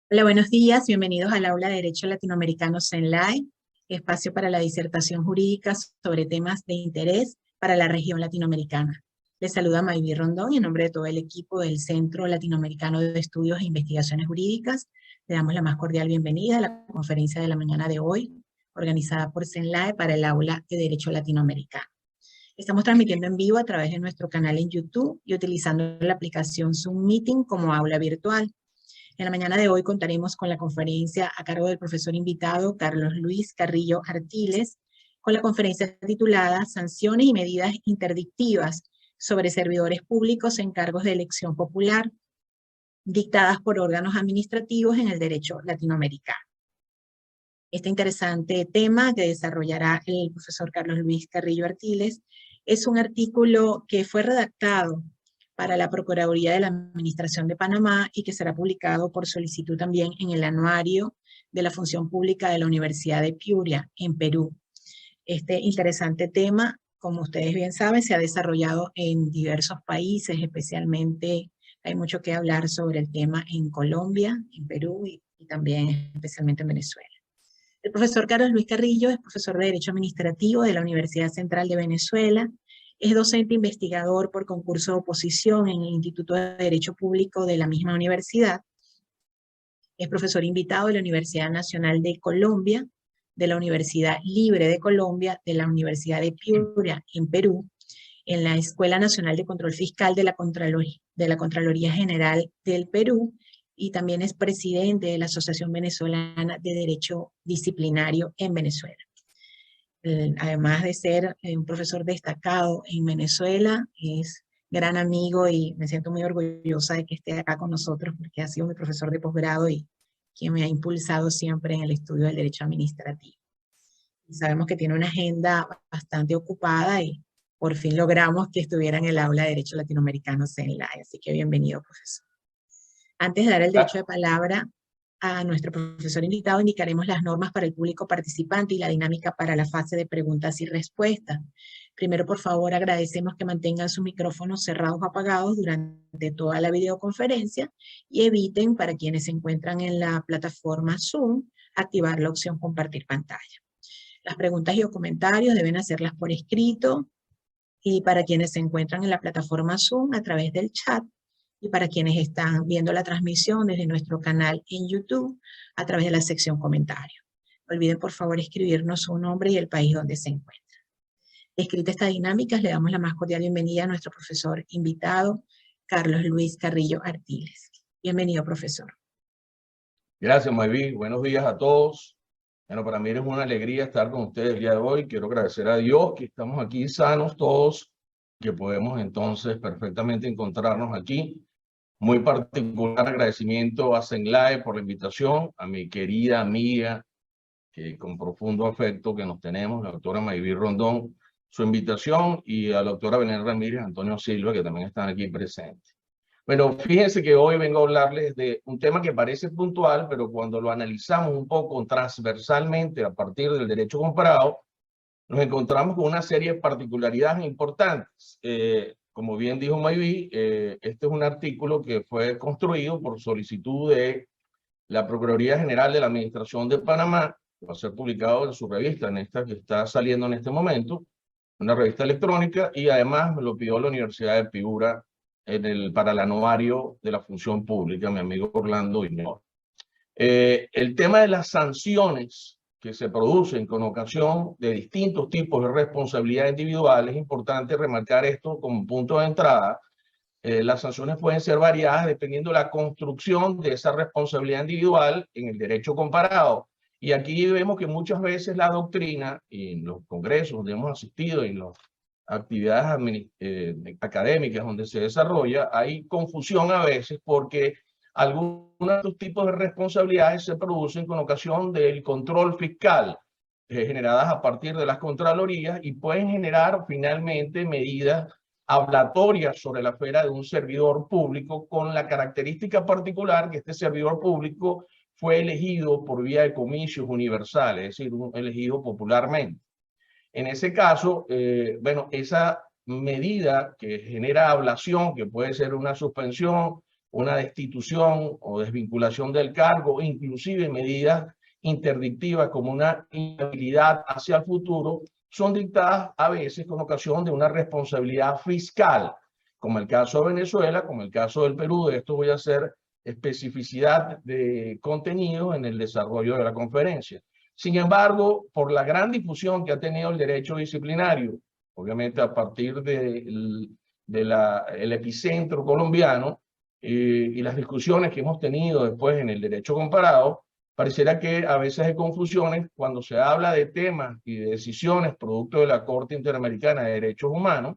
Hola, buenos días. Bienvenidos al Aula de Derecho Latinoamericano CENLAE, espacio para la disertación jurídica sobre temas de interés para la región latinoamericana. Les saluda Mayvi Rondón y en nombre de todo el equipo del Centro Latinoamericano de Estudios e Investigaciones Jurídicas, le damos la más cordial bienvenida a la conferencia de la mañana de hoy, organizada por CENLAE para el Aula de Derecho Latinoamericano. Estamos transmitiendo en vivo a través de nuestro canal en YouTube y utilizando la aplicación Zoom Meeting como aula virtual. En la mañana de hoy contaremos con la conferencia a cargo del profesor invitado Carlos Luis Carrillo Artiles, con la conferencia titulada Sanciones y medidas interdictivas sobre servidores públicos en cargos de elección popular, dictadas por órganos administrativos en el derecho latinoamericano. Este interesante tema que desarrollará el profesor Carlos Luis Carrillo Artiles es un artículo que fue redactado para la Procuraduría de la Administración de Panamá y que será publicado por solicitud también en el Anuario de la Función Pública de la Universidad de Piura, en Perú. Este interesante tema, como ustedes bien saben, se ha desarrollado en diversos países, especialmente hay mucho que hablar sobre el tema en Colombia, en Perú y también especialmente en Venezuela. El profesor Carlos Luis Carrillo es profesor de Derecho Administrativo de la Universidad Central de Venezuela, es docente investigador por concurso de oposición en el Instituto de Derecho Público de la misma universidad, es profesor invitado de la Universidad Nacional de Colombia, de la Universidad Libre de Colombia, de la Universidad de Piura en Perú, en la Escuela Nacional de Control Fiscal de la Contraloría General del Perú, y también es presidente de la Asociación Venezolana de Derecho Disciplinario en Venezuela. Además de ser un profesor destacado en Venezuela, es gran amigo y me siento muy orgullosa de que esté acá con nosotros porque ha sido mi profesor de posgrado y quien me ha impulsado siempre en el estudio del derecho administrativo. Y sabemos que tiene una agenda bastante ocupada y por fin logramos que estuviera en el aula de Derecho Latinoamericano CENLAE, así que bienvenido, profesor. Antes de dar el derecho de palabra a nuestro profesor invitado, indicaremos las normas para el público participante y la dinámica para la fase de preguntas y respuestas. Primero, por favor, agradecemos que mantengan sus micrófonos cerrados o apagados durante toda la videoconferencia y eviten, para quienes se encuentran en la plataforma Zoom, activar la opción compartir pantalla. Las preguntas y o comentarios deben hacerlas por escrito y para quienes se encuentran en la plataforma Zoom a través del chat y para quienes están viendo la transmisión desde nuestro canal en YouTube a través de la sección comentarios. No olviden por favor escribirnos su nombre y el país donde se encuentran. Escrita esta dinámica, le damos la más cordial bienvenida a nuestro profesor invitado, Carlos Luis Carrillo Artiles. Bienvenido, profesor. Gracias, Mayvi. Buenos días a todos. Bueno, para mí es una alegría estar con ustedes el día de hoy. Quiero agradecer a Dios que estamos aquí sanos todos, que podemos entonces perfectamente encontrarnos aquí. Muy particular agradecimiento a CENLAE por la invitación, a mi querida amiga, que con profundo afecto que nos tenemos, la doctora Mayvi Rondón, su invitación, y a la doctora Belén Ramírez, Antonio Silva, que también están aquí presentes. Bueno, fíjense que hoy vengo a hablarles de un tema que parece puntual, pero cuando lo analizamos un poco transversalmente a partir del derecho comparado, nos encontramos con una serie de particularidades importantes. Como bien dijo Mayvi, este es un artículo que fue construido por solicitud de la Procuraduría General de la Administración de Panamá, va a ser publicado en su revista, en esta que está saliendo en este momento, una revista electrónica, y además me lo pidió la Universidad de Piura para el anuario de la función pública, mi amigo Orlando Iñor. El tema de las sanciones que se producen con ocasión de distintos tipos de responsabilidad individual, es importante remarcar esto como punto de entrada. Las sanciones pueden ser variadas dependiendo de la construcción de esa responsabilidad individual en el derecho comparado. Y aquí vemos que muchas veces la doctrina, y en los congresos donde hemos asistido, y en las actividades académicas donde se desarrolla, hay confusión a veces porque algunos de estos tipos de responsabilidades se producen con ocasión del control fiscal, generadas a partir de las contralorías, y pueden generar finalmente medidas ablatorias sobre la esfera de un servidor público, con la característica particular que este servidor público fue elegido por vía de comicios universales, es decir, elegido popularmente. En ese caso, bueno, esa medida que genera ablación, que puede ser una suspensión una destitución o desvinculación del cargo, inclusive medidas interdictivas como una inhabilidad hacia el futuro, son dictadas a veces con ocasión de una responsabilidad fiscal, como el caso de Venezuela, como el caso del Perú. De esto voy a hacer especificidad de contenido en el desarrollo de la conferencia. Sin embargo, por la gran difusión que ha tenido el derecho disciplinario, obviamente a partir del epicentro colombiano y las discusiones que hemos tenido después en el derecho comparado, pareciera que a veces hay confusiones cuando se habla de temas y de decisiones producto de la Corte Interamericana de Derechos Humanos,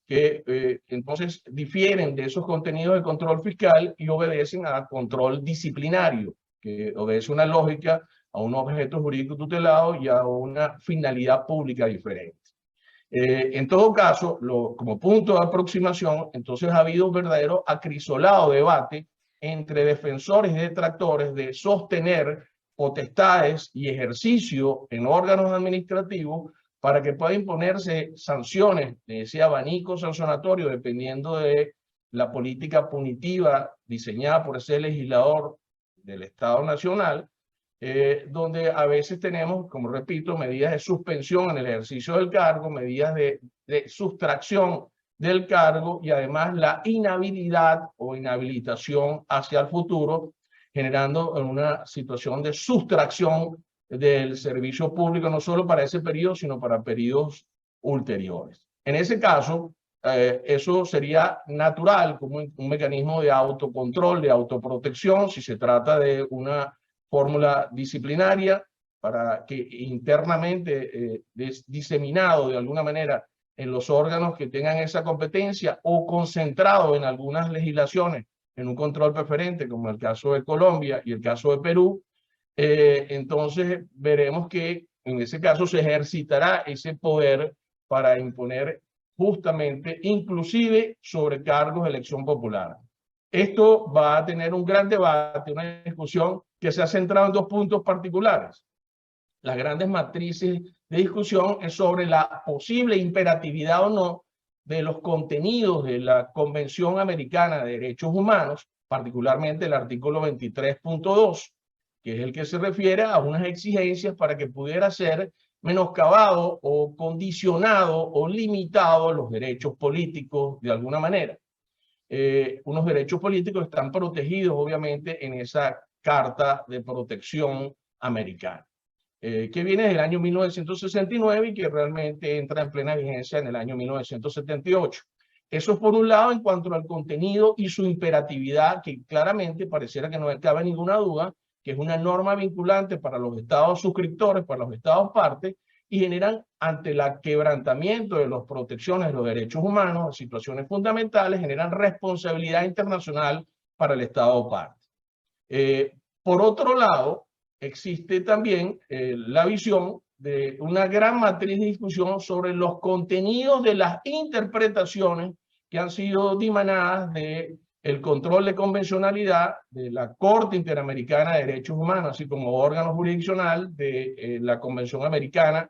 que entonces difieren de esos contenidos de control fiscal y obedecen a control disciplinario, que obedece una lógica, a un objeto jurídico tutelado y a una finalidad pública diferente. En todo caso, como punto de aproximación, entonces ha habido un verdadero acrisolado debate entre defensores y detractores de sostener potestades y ejercicio en órganos administrativos para que pueda imponerse sanciones de ese abanico sancionatorio dependiendo de la política punitiva diseñada por ese legislador del Estado Nacional, donde a veces tenemos, como repito, medidas de suspensión en el ejercicio del cargo, medidas de sustracción del cargo y además la inhabilidad o inhabilitación hacia el futuro, generando una situación de sustracción del servicio público, no solo para ese periodo, sino para periodos ulteriores. En ese caso, eso sería natural como un mecanismo de autocontrol, de autoprotección, si se trata de una fórmula disciplinaria para que internamente diseminado de alguna manera en los órganos que tengan esa competencia o concentrado en algunas legislaciones en un control preferente, como el caso de Colombia y el caso de Perú, entonces veremos que en ese caso se ejercitará ese poder para imponer justamente, inclusive sobre cargos de elección popular. Esto va a tener un gran debate, una discusión que se ha centrado en dos puntos particulares. Las grandes matrices de discusión es sobre la posible imperatividad o no de los contenidos de la Convención Americana de Derechos Humanos, particularmente el artículo 23.2, que es el que se refiere a unas exigencias para que pudiera ser menoscabado o condicionado o limitado los derechos políticos de alguna manera. Unos derechos políticos están protegidos obviamente en esa Carta de Protección Americana, que viene del año 1969 y que realmente entra en plena vigencia en el año 1978. Eso es por un lado en cuanto al contenido y su imperatividad, que claramente pareciera que no cabe ninguna duda, que es una norma vinculante para los estados suscriptores, para los estados partes, y generan ante el quebrantamiento de las protecciones de los derechos humanos, situaciones fundamentales, generan responsabilidad internacional para el estado parte. Por otro lado, existe también la visión de una gran matriz de discusión sobre los contenidos de las interpretaciones que han sido dimanadas del control de convencionalidad de la Corte Interamericana de Derechos Humanos, así como órgano jurisdiccional de la Convención Americana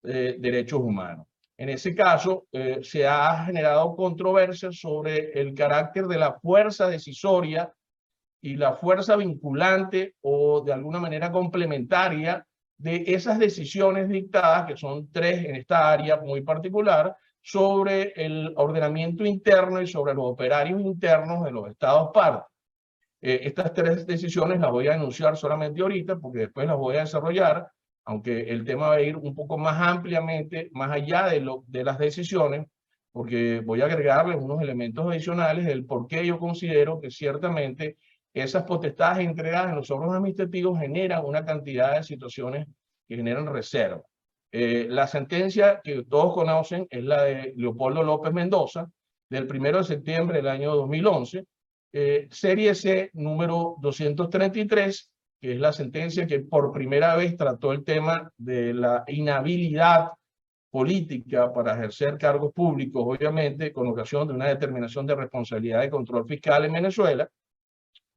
de Derechos Humanos. En ese caso, se ha generado controversia sobre el carácter de la fuerza decisoria y la fuerza vinculante o de alguna manera complementaria de esas decisiones dictadas, que son tres en esta área muy particular, sobre el ordenamiento interno y sobre los operarios internos de los estados partes. Estas tres decisiones las voy a enunciar solamente ahorita porque después las voy a desarrollar, aunque el tema va a ir un poco más ampliamente, más allá de las decisiones, porque voy a agregarles unos elementos adicionales del por qué yo considero que ciertamente esas potestades entregadas en los órganos administrativos generan una cantidad de situaciones que generan reserva. La sentencia que todos conocen es la de Leopoldo López Mendoza, del 1 de septiembre del año 2011, serie C número 233, que es la sentencia que por primera vez trató el tema de la inhabilidad política para ejercer cargos públicos, obviamente con ocasión de una determinación de responsabilidad de control fiscal en Venezuela,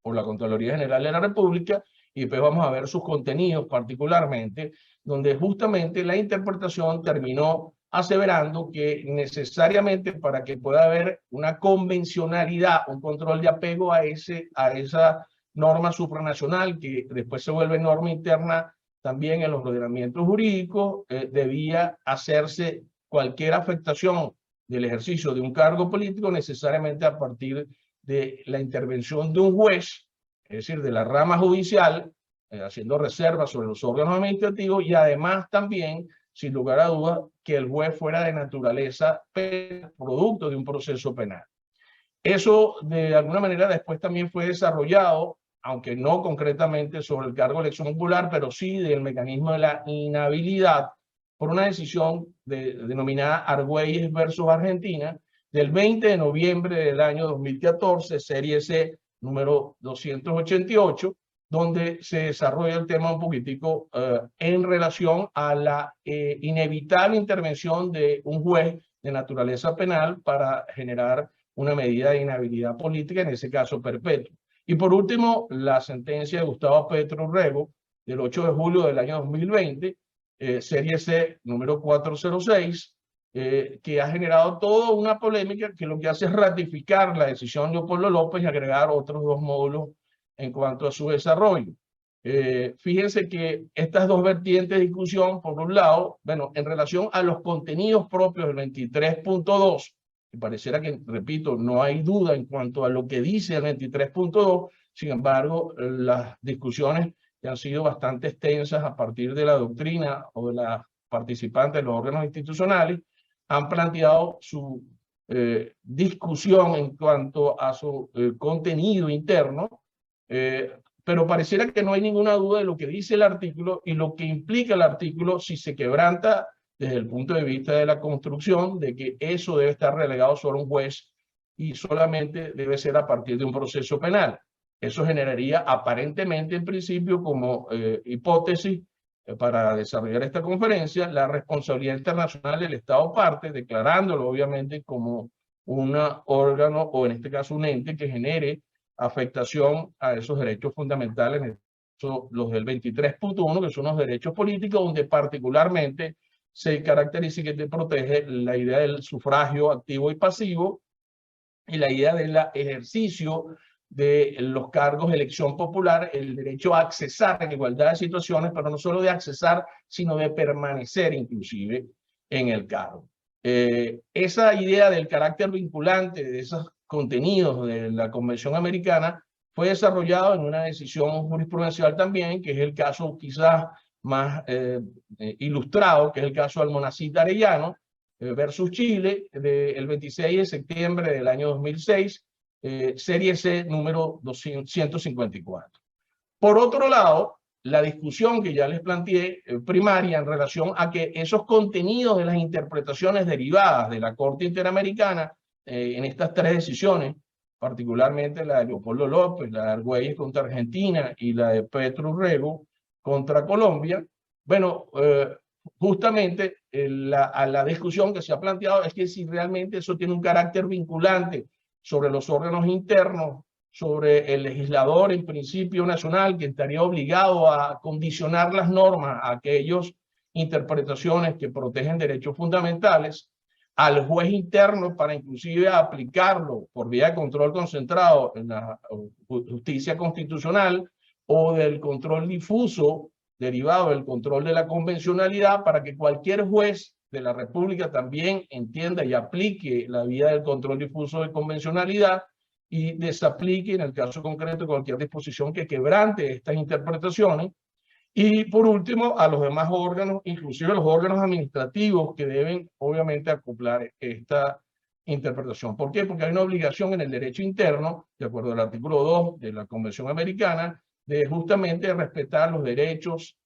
por la Contraloría General de la República, y después vamos a ver sus contenidos particularmente, donde justamente la interpretación terminó aseverando que necesariamente para que pueda haber una convencionalidad, un control de apego a esa norma supranacional que después se vuelve norma interna también en los ordenamientos jurídicos, debía hacerse cualquier afectación del ejercicio de un cargo político necesariamente a partir de la intervención de un juez, es decir, de la rama judicial, haciendo reservas sobre los órganos administrativos, y además también, sin lugar a dudas, que el juez fuera de naturaleza penal, producto de un proceso penal. Eso de alguna manera después también fue desarrollado, aunque no concretamente sobre el cargo de elección popular, pero sí del mecanismo de la inhabilidad por una decisión denominada Argüelles versus Argentina del 20 de noviembre del año 2014, serie C número 288, donde se desarrolla el tema un poquitico en relación a la inevitable intervención de un juez de naturaleza penal para generar una medida de inhabilidad política, en ese caso perpetua. Y por último, la sentencia de Gustavo Petro Urrego del 8 de julio del año 2020, serie C número 406, que ha generado toda una polémica que lo que hace es ratificar la decisión de Leopoldo López y agregar otros dos módulos en cuanto a su desarrollo. Fíjense que estas dos vertientes de discusión, por un lado, bueno, en relación a los contenidos propios del 23.2, y pareciera que, repito, no hay duda en cuanto a lo que dice el 23.2, sin embargo, las discusiones que han sido bastante extensas a partir de la doctrina o de las participantes de los órganos institucionales, han planteado su discusión en cuanto a su contenido interno, pero pareciera que no hay ninguna duda de lo que dice el artículo y lo que implica el artículo si se quebranta desde el punto de vista de la construcción, de que eso debe estar relegado sobre un juez y solamente debe ser a partir de un proceso penal. Eso generaría aparentemente, en principio, como hipótesis para desarrollar esta conferencia, la responsabilidad internacional del Estado parte, declarándolo obviamente como un órgano, o en este caso un ente, que genere afectación a esos derechos fundamentales, los del 23.1, que son los derechos políticos, donde particularmente se caracteriza y que te protege la idea del sufragio activo y pasivo y la idea del ejercicio de los cargos de elección popular, el derecho a accesar en igualdad de situaciones, pero no solo de accesar, sino de permanecer inclusive en el cargo. Esa idea del carácter vinculante de esos contenidos de la Convención Americana fue desarrollado en una decisión jurisprudencial también, que es el caso quizás más ilustrado, que es el caso Almonacid Arellano versus Chile, del 26 de septiembre del año 2006, serie C número 254. Por otro lado, la discusión que ya les planteé primaria en relación a que esos contenidos de las interpretaciones derivadas de la Corte Interamericana en estas tres decisiones, particularmente la de Leopoldo López, la de Argüelles contra Argentina y la de Petro Urrego contra Colombia, bueno, justamente a la discusión que se ha planteado es que si realmente eso tiene un carácter vinculante sobre los órganos internos, sobre el legislador en principio nacional, que estaría obligado a condicionar las normas a aquellas interpretaciones que protegen derechos fundamentales, al juez interno para inclusive aplicarlo por vía de control concentrado en la justicia constitucional o del control difuso derivado del control de la convencionalidad, para que cualquier juez de la República también entienda y aplique la vía del control difuso de convencionalidad y desaplique en el caso concreto cualquier disposición que quebrante estas interpretaciones. Y por último, a los demás órganos, inclusive los órganos administrativos, que deben obviamente acoplar esta interpretación. ¿Por qué? Porque hay una obligación en el derecho interno, de acuerdo al artículo 2 de la Convención Americana, de justamente respetar los derechos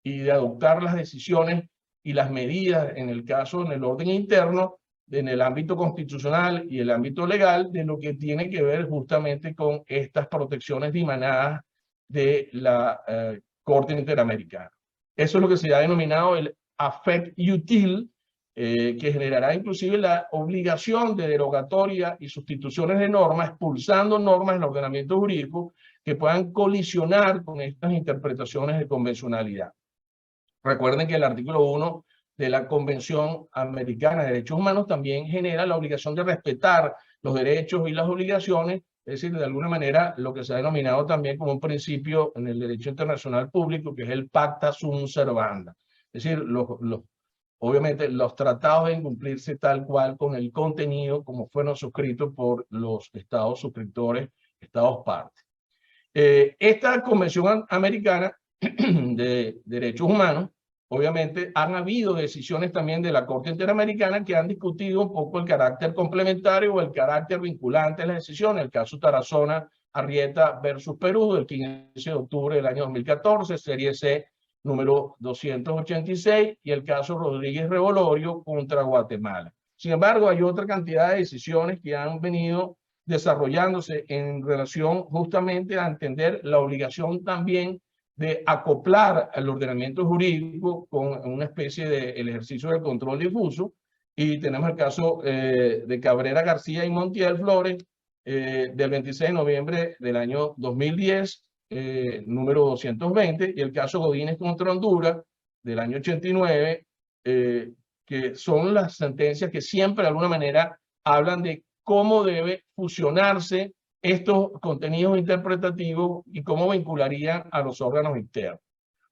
y de adoptar las decisiones y las medidas, en el caso, en el orden interno, en el ámbito constitucional y el ámbito legal, de lo que tiene que ver justamente con estas protecciones dimanadas de la Corte Interamericana. Eso es lo que se ha denominado el affect util, que generará inclusive la obligación de derogatoria y sustituciones de normas, expulsando normas en el ordenamiento jurídico que puedan colisionar con estas interpretaciones de convencionalidad. Recuerden que el artículo 1 de la Convención Americana de Derechos Humanos también genera la obligación de respetar los derechos y las obligaciones, es decir, de alguna manera lo que se ha denominado también como un principio en el derecho internacional público, que es el pacta sunt servanda. Es decir, obviamente los tratados deben cumplirse tal cual con el contenido como fueron suscritos por los estados suscriptores, estados partes. Esta Convención Americana de Derechos Humanos, obviamente han habido decisiones también de la Corte Interamericana que han discutido un poco el carácter complementario o el carácter vinculante de las decisiones. El caso Tarazona Arrieta versus Perú del 15 de octubre del año 2014, serie C número 286, y el caso Rodríguez Revolorio contra Guatemala. Sin embargo, hay otra cantidad de decisiones que han venido desarrollándose en relación justamente a entender la obligación también de acoplar el ordenamiento jurídico con una especie de el ejercicio del control difuso. Y tenemos el caso de Cabrera García y Montiel Flores del 26 de noviembre del año 2010, número 220, y el caso Godínez contra Honduras del año 89, que son las sentencias que siempre de alguna manera hablan de cómo debe fusionarse estos contenidos interpretativos y cómo vincularían a los órganos internos.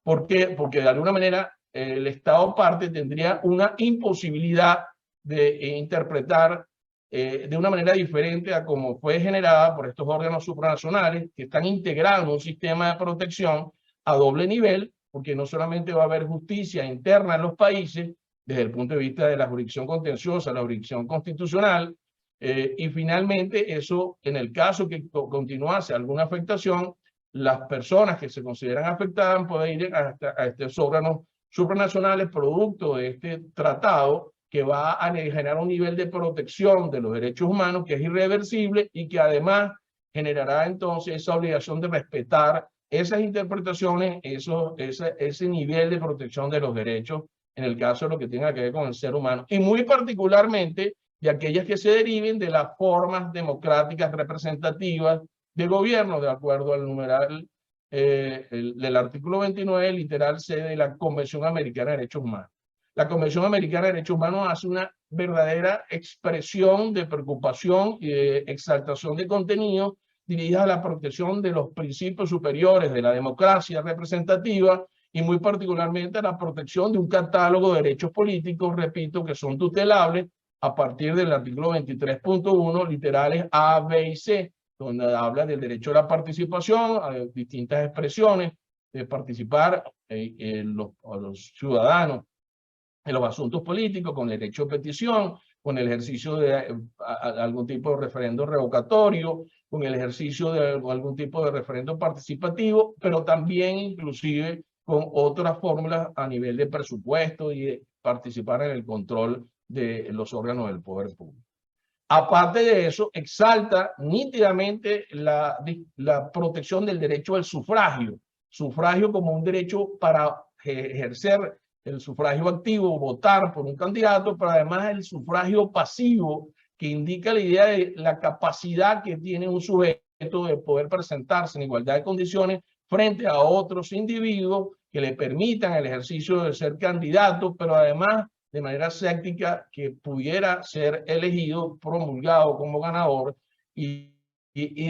¿Por qué? Porque de alguna manera el Estado parte tendría una imposibilidad de interpretar de una manera diferente a como fue generada por estos órganos supranacionales que están integrados en un sistema de protección a doble nivel, porque no solamente va a haber justicia interna en los países desde el punto de vista de la jurisdicción contenciosa, la jurisdicción constitucional, y finalmente eso, en el caso que continuase alguna afectación, las personas que se consideran afectadas pueden ir a estos órganos supranacionales producto de este tratado que va a generar un nivel de protección de los derechos humanos que es irreversible y que además generará entonces esa obligación de respetar esas interpretaciones, ese nivel de protección de los derechos en el caso de lo que tenga que ver con el ser humano, y muy particularmente de aquellas que se deriven de las formas democráticas representativas de gobierno, de acuerdo al numeral del artículo 29, literal C de la Convención Americana de Derechos Humanos. La Convención Americana de Derechos Humanos hace una verdadera expresión de preocupación y de exaltación de contenido dirigida a la protección de los principios superiores de la democracia representativa y muy particularmente a la protección de un catálogo de derechos políticos, repito, que son tutelables a partir del artículo 23.1, literales A, B y C, donde habla del derecho a la participación, a distintas expresiones de participar a los ciudadanos en los asuntos políticos, con el derecho de petición, con el ejercicio de algún tipo de referendo revocatorio, con el ejercicio de algún tipo de referendo participativo, pero también inclusive con otras fórmulas a nivel de presupuesto y de participar en el control de los órganos del poder público. Aparte de eso, exalta nítidamente la protección del derecho al sufragio como un derecho para ejercer el sufragio activo, votar por un candidato, pero además el sufragio pasivo, que indica la idea de la capacidad que tiene un sujeto de poder presentarse en igualdad de condiciones frente a otros individuos que le permitan el ejercicio de ser candidato, pero además de manera séptica que pudiera ser elegido, promulgado como ganador y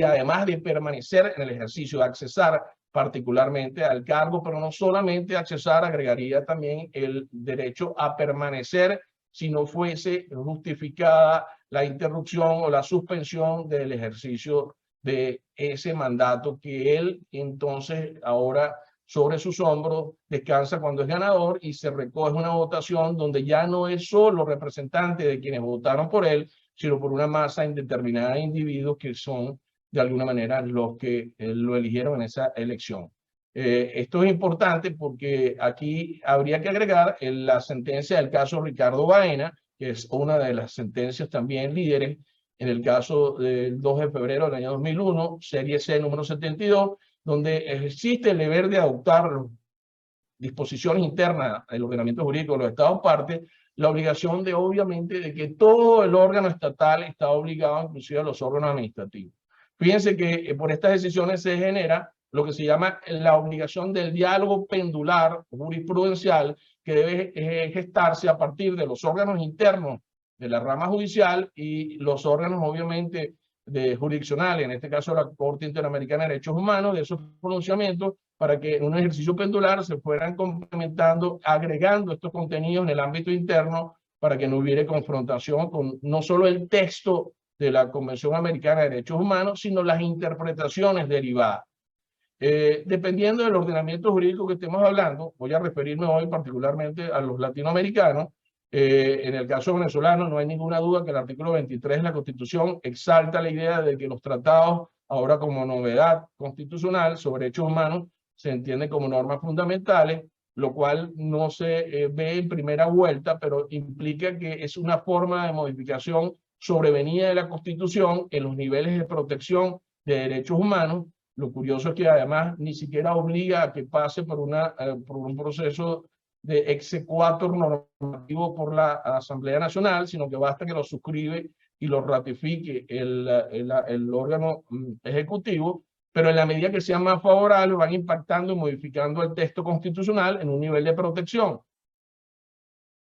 además de permanecer en el ejercicio, de accesar particularmente al cargo, pero no solamente accesar, agregaría también el derecho a permanecer si no fuese justificada la interrupción o la suspensión del ejercicio de ese mandato que él entonces ahora sobre sus hombros descansa cuando es ganador y se recoge una votación donde ya no es solo representante de quienes votaron por él, sino por una masa indeterminada de individuos que son de alguna manera los que lo eligieron en esa elección. Esto es importante porque aquí habría que agregar la sentencia del caso Ricardo Baena, que es una de las sentencias también líderes en el caso del 2 de febrero del año 2001, serie C número 72, donde existe el deber de adoptar disposiciones internas del ordenamiento jurídico de los estados partes, la obligación de obviamente de que todo el órgano estatal está obligado, inclusive a los órganos administrativos. Fíjense que por estas decisiones se genera lo que se llama la obligación del diálogo pendular jurisprudencial que debe gestarse a partir de los órganos internos de la rama judicial y los órganos, obviamente, jurisdiccionales, en este caso la Corte Interamericana de Derechos Humanos, de esos pronunciamientos, para que en un ejercicio pendular se fueran complementando, agregando estos contenidos en el ámbito interno para que no hubiera confrontación con no solo el texto de la Convención Americana de Derechos Humanos, sino las interpretaciones derivadas. Dependiendo del ordenamiento jurídico que estemos hablando, voy a referirme hoy particularmente a los latinoamericanos. En el caso venezolano no hay ninguna duda que el artículo 23 de la Constitución exalta la idea de que los tratados, ahora como novedad constitucional sobre derechos humanos, se entienden como normas fundamentales, lo cual no se ve en primera vuelta, pero implica que es una forma de modificación sobrevenida de la Constitución en los niveles de protección de derechos humanos. Lo curioso es que además ni siquiera obliga a que pase por un proceso de exequatur normativo por la Asamblea Nacional, sino que basta que lo suscribe y lo ratifique el órgano ejecutivo, pero en la medida que sean más favorables van impactando y modificando el texto constitucional en un nivel de protección.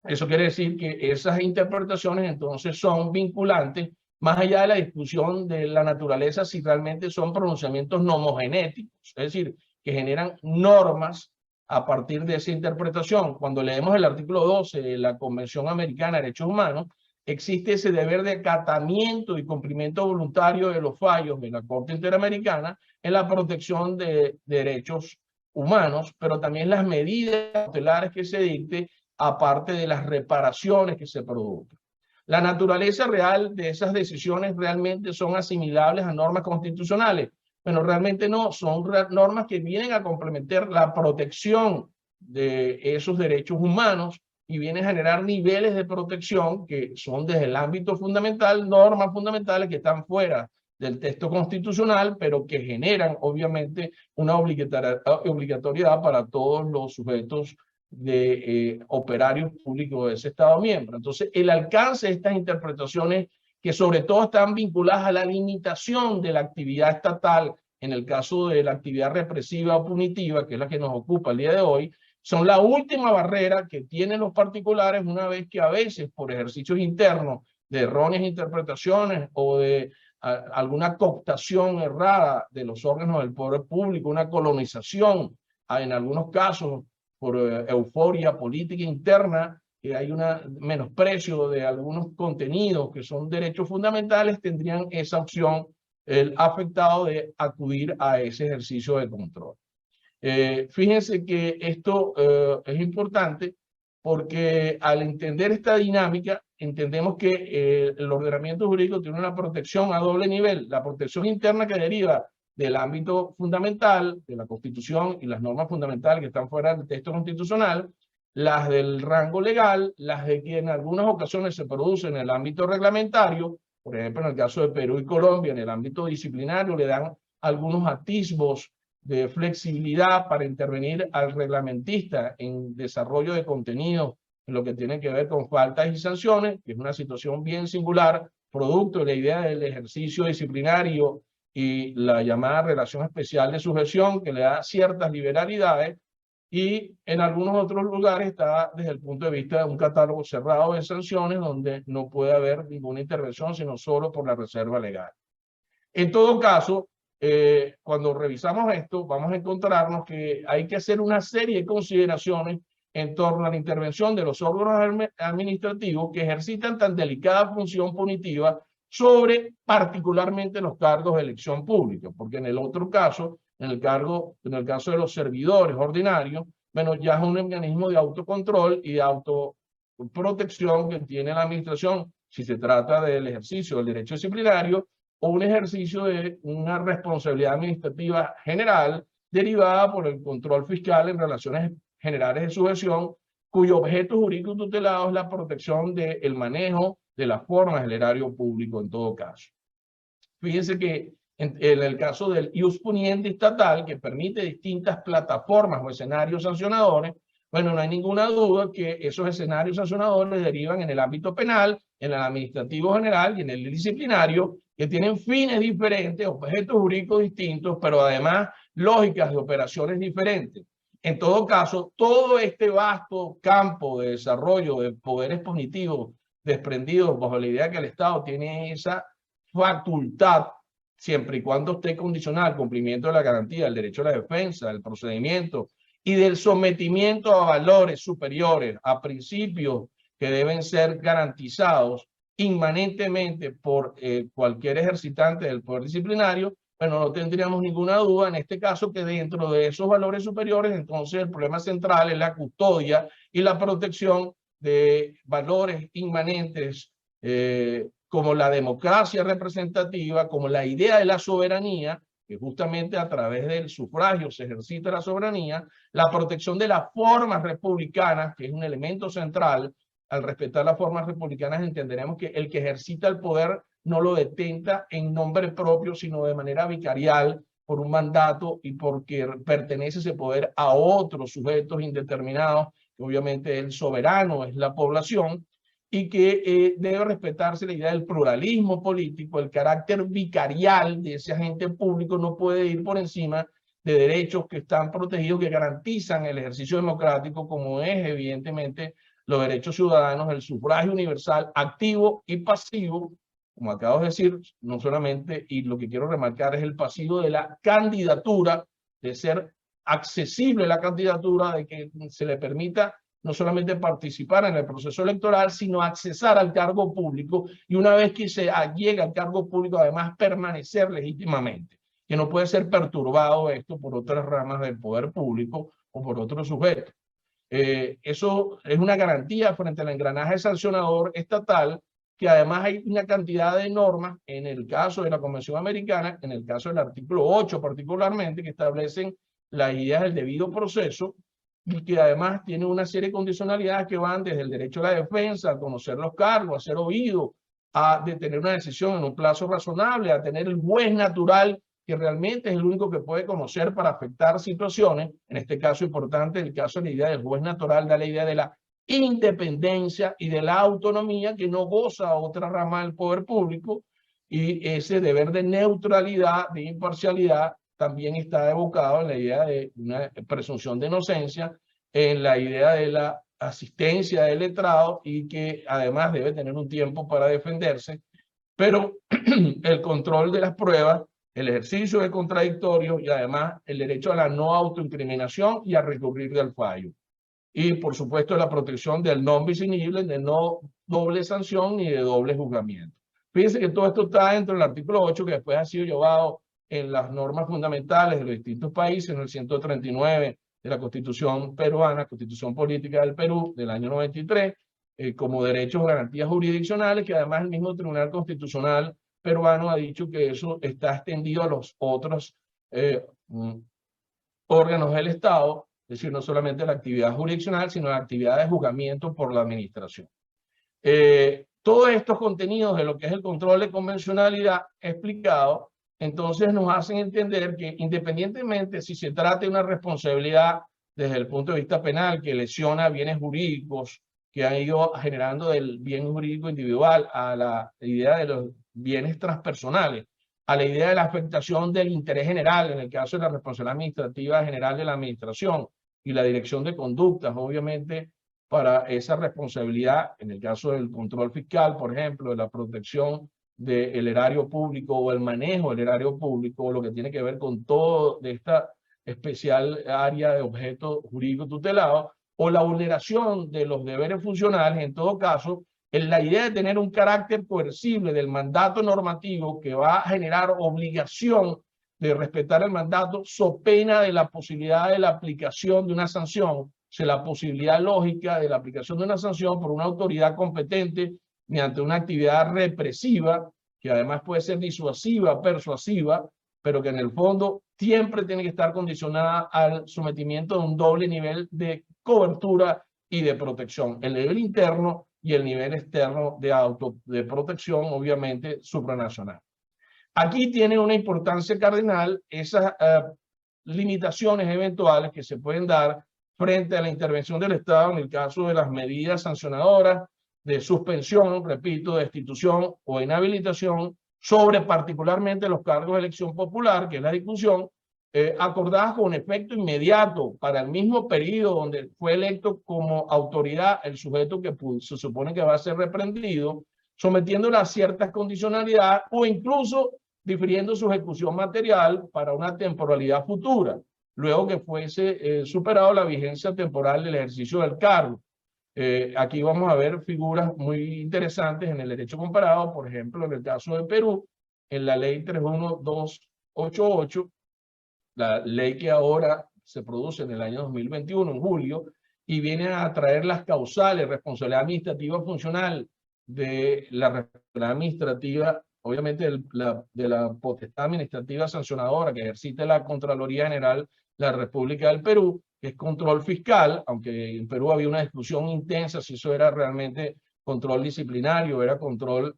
Eso quiere decir que esas interpretaciones entonces son vinculantes, más allá de la discusión de la naturaleza, si realmente son pronunciamientos nomogenéticos, es decir, que generan normas a partir de esa interpretación. Cuando leemos el artículo 12 de la Convención Americana de Derechos Humanos, existe ese deber de acatamiento y cumplimiento voluntario de los fallos de la Corte Interamericana en la protección de derechos humanos, pero también las medidas cautelares que se dicten, aparte de las reparaciones que se produzcan. La naturaleza real de esas decisiones realmente son asimilables a normas constitucionales. Bueno, realmente no, son normas que vienen a complementar la protección de esos derechos humanos y vienen a generar niveles de protección que son desde el ámbito fundamental, normas fundamentales que están fuera del texto constitucional, pero que generan obviamente una obligatoriedad para todos los sujetos de operarios públicos de ese Estado miembro. Entonces, el alcance de estas interpretaciones, que sobre todo están vinculadas a la limitación de la actividad estatal, en el caso de la actividad represiva o punitiva, que es la que nos ocupa el día de hoy, son la última barrera que tienen los particulares una vez que a veces, por ejercicios internos de erróneas interpretaciones o de alguna cooptación errada de los órganos del poder público, una colonización, en algunos casos, por euforia política interna, que hay un menosprecio de algunos contenidos que son derechos fundamentales, tendrían esa opción el afectado de acudir a ese ejercicio de control. Fíjense que esto es importante porque al entender esta dinámica, entendemos que el ordenamiento jurídico tiene una protección a doble nivel, la protección interna que deriva del ámbito fundamental, de la Constitución y las normas fundamentales que están fuera del texto constitucional, las del rango legal, las de que en algunas ocasiones se producen en el ámbito reglamentario, por ejemplo, en el caso de Perú y Colombia, en el ámbito disciplinario, le dan algunos atisbos de flexibilidad para intervenir al reglamentista en desarrollo de contenido, en lo que tiene que ver con faltas y sanciones, que es una situación bien singular, producto de la idea del ejercicio disciplinario y la llamada relación especial de sujeción, que le da ciertas liberalidades, y en algunos otros lugares está desde el punto de vista de un catálogo cerrado de sanciones, donde no puede haber ninguna intervención, sino solo por la reserva legal. En todo caso, cuando revisamos esto, vamos a encontrarnos que hay que hacer una serie de consideraciones en torno a la intervención de los órganos administrativos que ejercitan tan delicada función punitiva sobre particularmente los cargos de elección pública, porque en el otro caso, en el caso de los servidores ordinarios, bueno, ya es un mecanismo de autocontrol y de autoprotección que tiene la administración si se trata del ejercicio del derecho disciplinario o un ejercicio de una responsabilidad administrativa general derivada por el control fiscal en relaciones generales de sujeción, cuyo objeto jurídico tutelado es la protección del manejo de las formas del erario público en todo caso. Fíjense que en el caso del ius puniendi estatal, que permite distintas plataformas o escenarios sancionadores, bueno, no hay ninguna duda que esos escenarios sancionadores derivan en el ámbito penal, en el administrativo general y en el disciplinario, que tienen fines diferentes, objetos jurídicos distintos, pero además lógicas de operaciones diferentes. En todo caso, todo este vasto campo de desarrollo de poderes cognitivos desprendidos bajo la idea que el Estado tiene esa facultad, siempre y cuando esté condicionado al cumplimiento de la garantía, del derecho a la defensa, del procedimiento y del sometimiento a valores superiores, a principios que deben ser garantizados inmanentemente por cualquier ejercitante del poder disciplinario, bueno, no tendríamos ninguna duda en este caso que dentro de esos valores superiores, entonces el problema central es la custodia y la protección de valores inmanentes como la democracia representativa, como la idea de la soberanía, que justamente a través del sufragio se ejercita la soberanía, la protección de las formas republicanas, que es un elemento central. Al respetar las formas republicanas entenderemos que el que ejercita el poder no lo detenta en nombre propio, sino de manera vicarial por un mandato y porque pertenece ese poder a otros sujetos indeterminados, que obviamente el soberano es la población, y que debe respetarse la idea del pluralismo político, el carácter vicarial de ese agente público no puede ir por encima de derechos que están protegidos, que garantizan el ejercicio democrático, como es evidentemente los derechos ciudadanos, el sufragio universal, activo y pasivo, como acabo de decir, no solamente, y lo que quiero remarcar es el pasivo de la candidatura, de ser accesible la candidatura, de que se le permita no solamente participar en el proceso electoral, sino accesar al cargo público y una vez que se llega al cargo público, además permanecer legítimamente, que no puede ser perturbado esto por otras ramas del poder público o por otros sujetos. Eso es una garantía frente al engranaje sancionador estatal, que además hay una cantidad de normas, en el caso de la Convención Americana, en el caso del artículo 8 particularmente, que establecen las ideas del debido proceso, y que además tiene una serie de condicionalidades que van desde el derecho a la defensa, a conocer los cargos, a ser oído, a detener una decisión en un plazo razonable, a tener el juez natural, que realmente es el único que puede conocer para afectar situaciones. En este caso importante, el caso de la idea del juez natural, da la idea de la independencia y de la autonomía que no goza otra rama del poder público, y ese deber de neutralidad, de imparcialidad, también está evocado en la idea de una presunción de inocencia, en la idea de la asistencia del letrado y que además debe tener un tiempo para defenderse, pero el control de las pruebas, el ejercicio de contradictorio y además el derecho a la no autoincriminación y a recurrir del fallo. Y por supuesto la protección del non bis in idem, de no doble sanción ni de doble juzgamiento. Fíjense que todo esto está dentro del artículo 8, que después ha sido llevado en las normas fundamentales de los distintos países, en el 139 de la Constitución peruana, Constitución Política del Perú del año 93, como derechos o garantías jurisdiccionales, que además el mismo Tribunal Constitucional peruano ha dicho que eso está extendido a los otros órganos del Estado, es decir, no solamente la actividad jurisdiccional, sino la actividad de juzgamiento por la administración. Todos estos contenidos de lo que es el control de convencionalidad explicado, entonces nos hacen entender que independientemente si se trata de una responsabilidad desde el punto de vista penal que lesiona bienes jurídicos, que han ido generando del bien jurídico individual a la idea de los bienes transpersonales, a la idea de la afectación del interés general, en el caso de la responsabilidad administrativa general de la administración y la dirección de conductas, obviamente, para esa responsabilidad, en el caso del control fiscal, por ejemplo, de la protección del erario público o el manejo del erario público, o lo que tiene que ver con todo de esta especial área de objetos jurídicos tutelados, o la vulneración de los deberes funcionales, en todo caso, en la idea de tener un carácter coercible del mandato normativo que va a generar obligación de respetar el mandato, so pena de la posibilidad de la aplicación de una sanción, o sea, la posibilidad lógica de la aplicación de una sanción por una autoridad competente mediante una actividad represiva, que además puede ser disuasiva, persuasiva, pero que en el fondo siempre tiene que estar condicionada al sometimiento de un doble nivel de cobertura y de protección, el nivel interno y el nivel externo de protección, obviamente, supranacional. Aquí tiene una importancia cardinal esas limitaciones eventuales que se pueden dar frente a la intervención del Estado en el caso de las medidas sancionadoras de suspensión, repito, destitución o inhabilitación sobre particularmente los cargos de elección popular, que es la discusión, acordadas con efecto inmediato para el mismo periodo donde fue electo como autoridad el sujeto que se supone que va a ser reprendido, sometiéndolo a ciertas condicionalidades o incluso difiriendo su ejecución material para una temporalidad futura, luego que fuese superado la vigencia temporal del ejercicio del cargo. Aquí vamos a ver figuras muy interesantes en el derecho comparado, por ejemplo, en el caso de Perú, en la ley 31288, la ley que ahora se produce en el año 2021, en julio, y viene a traer las causales, responsabilidad administrativa funcional de la responsabilidad administrativa, obviamente de la potestad administrativa sancionadora que ejercita la Contraloría General de la República del Perú, que es control fiscal, aunque en Perú había una discusión intensa si eso era realmente control disciplinario, era control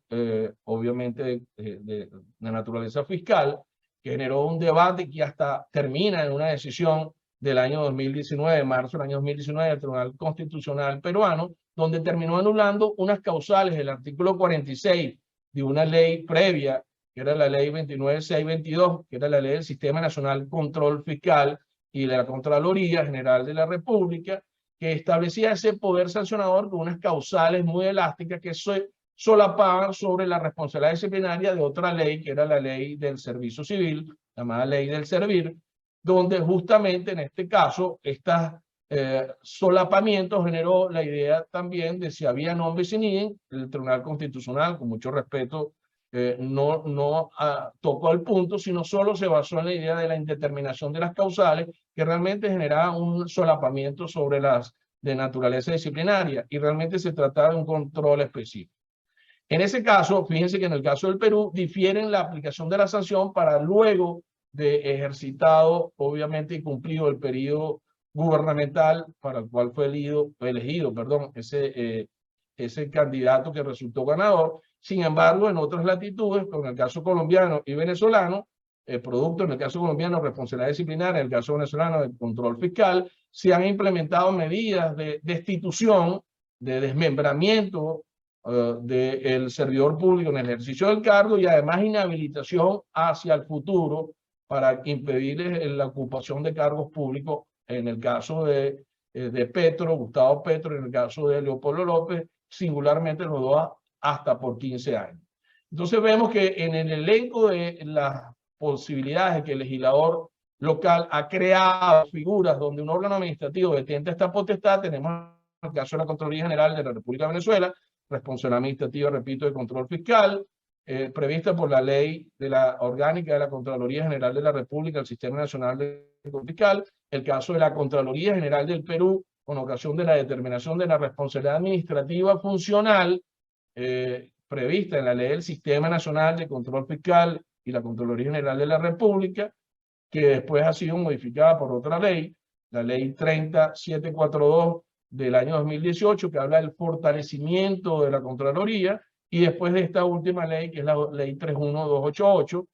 obviamente de naturaleza fiscal, que generó un debate que hasta termina en una decisión del año 2019, de marzo del año 2019, del Tribunal Constitucional peruano, donde terminó anulando unas causales del artículo 46 de una ley previa, que era la ley 29622, que era la ley del Sistema Nacional Control Fiscal y de la Contraloría General de la República, que establecía ese poder sancionador con unas causales muy elásticas que solapaban sobre la responsabilidad disciplinaria de otra ley, que era la ley del servicio civil, llamada ley del servir, donde justamente en este caso, estos solapamientos generó la idea también de si había non bis in idem. El Tribunal Constitucional, con mucho respeto, no tocó el punto, sino solo se basó en la idea de la indeterminación de las causales, que realmente generaba un solapamiento sobre las de naturaleza disciplinaria, y realmente se trataba de un control específico. En ese caso, fíjense que en el caso del Perú, difieren la aplicación de la sanción para luego de ejercitado, obviamente, y cumplido el periodo gubernamental para el cual fue elegido ese candidato que resultó ganador. Sin embargo, en otras latitudes, como en el caso colombiano y venezolano, el producto, en el caso colombiano, responsabilidad disciplinaria, en el caso venezolano, de control fiscal, se han implementado medidas de destitución, de desmembramiento del servidor público en el ejercicio del cargo, y además inhabilitación hacia el futuro para impedirles la ocupación de cargos públicos, en el caso de Petro, Gustavo Petro, en el caso de Leopoldo López, singularmente los dos hasta por 15 años. Entonces vemos que en el elenco de las posibilidades de que el legislador local ha creado figuras donde un órgano administrativo detenta esta potestad, tenemos el caso de la Contraloría General de la República de Venezuela, responsabilidad administrativa, repito, de control fiscal, prevista por la ley de la orgánica de la Contraloría General de la República, el Sistema Nacional de Control Fiscal, el caso de la Contraloría General del Perú, con ocasión de la determinación de la responsabilidad administrativa funcional, prevista en la ley del Sistema Nacional de Control Fiscal y la Contraloría General de la República, que después ha sido modificada por otra ley, la ley 30742 del año 2018, que habla del fortalecimiento de la Contraloría, y después de esta última ley, que es la ley 31288,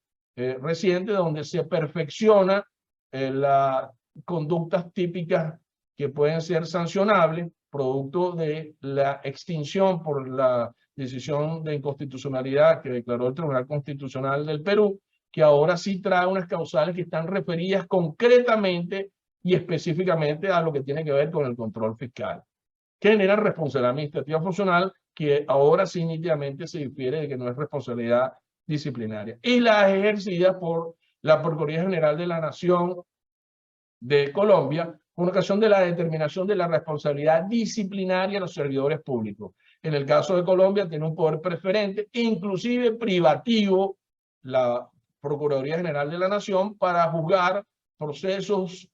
reciente, donde se perfecciona las conductas típicas que pueden ser sancionables, producto de la extinción por la decisión de inconstitucionalidad que declaró el Tribunal Constitucional del Perú, que ahora sí trae unas causales que están referidas concretamente y específicamente a lo que tiene que ver con el control fiscal, que genera responsabilidad administrativa funcional, que ahora sí nítidamente se difiere de que no es responsabilidad disciplinaria, y la ejercida por la Procuraduría General de la Nación de Colombia, con ocasión de la determinación de la responsabilidad disciplinaria de los servidores públicos. En el caso de Colombia tiene un poder preferente, inclusive privativo, la Procuraduría General de la Nación, para juzgar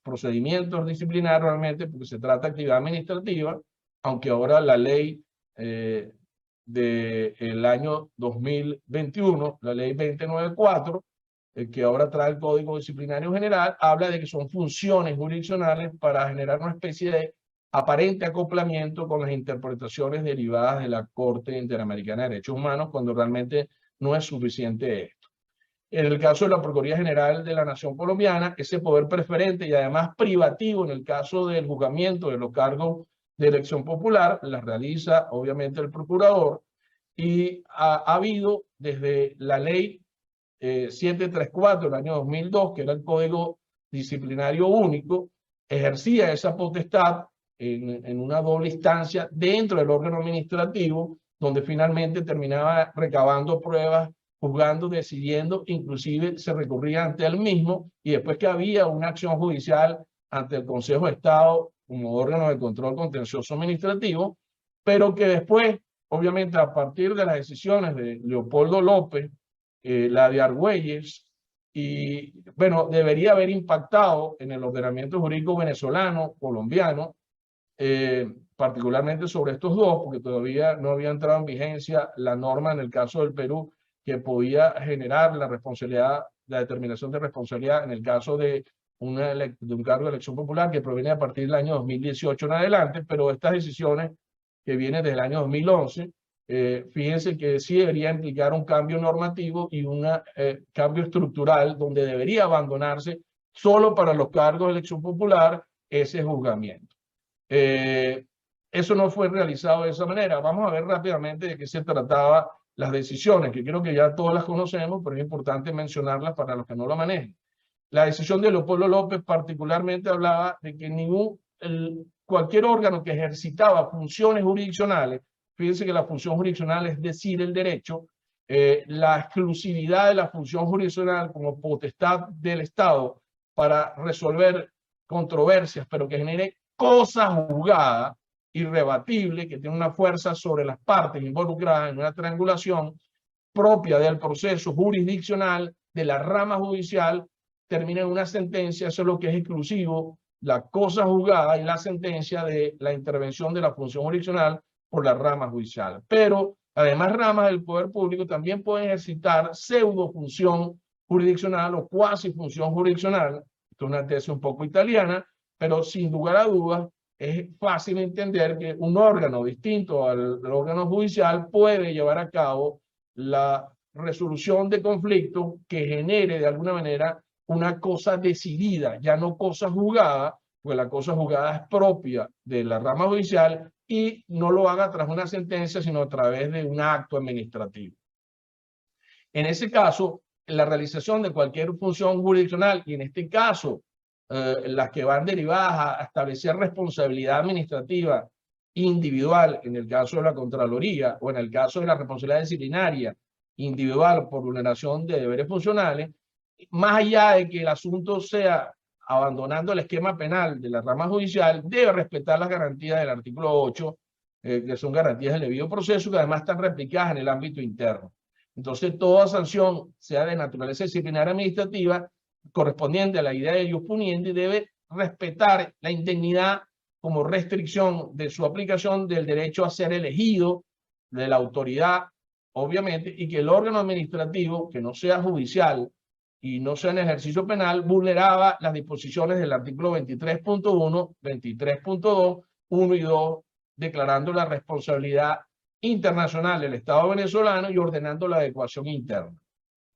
procedimientos disciplinarios realmente, porque se trata de actividad administrativa, aunque ahora la ley del año 2021, la ley 2094, que ahora trae el Código Disciplinario General, habla de que son funciones jurisdiccionales para generar una especie de aparente acoplamiento con las interpretaciones derivadas de la Corte Interamericana de Derechos Humanos, cuando realmente no es suficiente esto. En el caso de la Procuraduría General de la Nación Colombiana, ese poder preferente y además privativo en el caso del juzgamiento de los cargos de elección popular, la realiza obviamente el procurador, y ha habido desde la ley 734 del año 2002, que era el Código Disciplinario Único, ejercía esa potestad en una doble instancia dentro del órgano administrativo, donde finalmente terminaba recabando pruebas, juzgando, decidiendo, inclusive se recurría ante él mismo, y después que había una acción judicial ante el Consejo de Estado como órgano de control contencioso administrativo, pero que después, obviamente, a partir de las decisiones de Leopoldo López, la de Argüelles, y bueno, debería haber impactado en el ordenamiento jurídico venezolano, colombiano, particularmente sobre estos dos, porque todavía no había entrado en vigencia la norma en el caso del Perú que podía generar la responsabilidad, la determinación de responsabilidad en el caso de un cargo de elección popular que proviene a partir del año 2018 en adelante, pero estas decisiones que vienen desde el año 2011, fíjense que sí debería implicar un cambio normativo y un cambio estructural donde debería abandonarse solo para los cargos de elección popular ese juzgamiento. Eso no fue realizado de esa manera. Vamos a ver rápidamente de qué se trataba las decisiones, que creo que ya todas las conocemos, pero es importante mencionarlas para los que no lo manejen. La decisión de Leopoldo López particularmente hablaba de que cualquier órgano que ejercitaba funciones jurisdiccionales, fíjense que la función jurisdiccional es decir el derecho, la exclusividad de la función jurisdiccional como potestad del Estado para resolver controversias, pero que genere cosa juzgada, irrebatible, que tiene una fuerza sobre las partes involucradas en una triangulación propia del proceso jurisdiccional de la rama judicial, termina en una sentencia. Eso es lo que es exclusivo, la cosa juzgada y la sentencia de la intervención de la función jurisdiccional por la rama judicial. Pero además ramas del poder público también pueden ejercitar pseudo función jurisdiccional o cuasi función jurisdiccional. Esto es una tesis un poco italiana, pero sin lugar a dudas es fácil entender que un órgano distinto al órgano judicial puede llevar a cabo la resolución de conflictos que genere de alguna manera una cosa decidida, ya no cosa juzgada, porque la cosa juzgada es propia de la rama judicial y no lo haga tras una sentencia, sino a través de un acto administrativo. En ese caso, la realización de cualquier función jurisdiccional, y en este caso, las que van derivadas a establecer responsabilidad administrativa individual, en el caso de la Contraloría, o en el caso de la responsabilidad disciplinaria individual por vulneración de deberes funcionales, más allá de que el asunto sea abandonando el esquema penal de la rama judicial, debe respetar las garantías del artículo 8, que son garantías del debido proceso, que además están replicadas en el ámbito interno. Entonces, toda sanción, sea de naturaleza disciplinaria administrativa, correspondiente a la idea de ius puniendi, debe respetar la indemnidad como restricción de su aplicación del derecho a ser elegido, de la autoridad, obviamente, y que el órgano administrativo, que no sea judicial y no sea en ejercicio penal, vulneraba las disposiciones del artículo 23.1, 23.2, 1 y 2, declarando la responsabilidad internacional del Estado venezolano y ordenando la adecuación interna.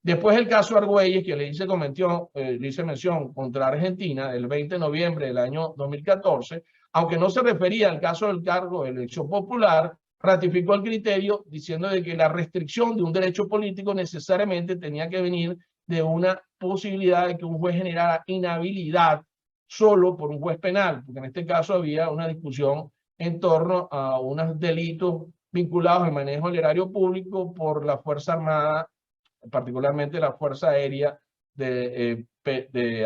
Después el caso Argüelles, que le hice mención contra Argentina, el 20 de noviembre del año 2014, aunque no se refería al caso del cargo de elección popular, ratificó el criterio diciendo de que la restricción de un derecho político necesariamente tenía que venir de una posibilidad de que un juez generara inhabilidad solo por un juez penal, porque en este caso había una discusión en torno a unos delitos vinculados al manejo del erario público por la Fuerza Armada, particularmente la Fuerza Aérea de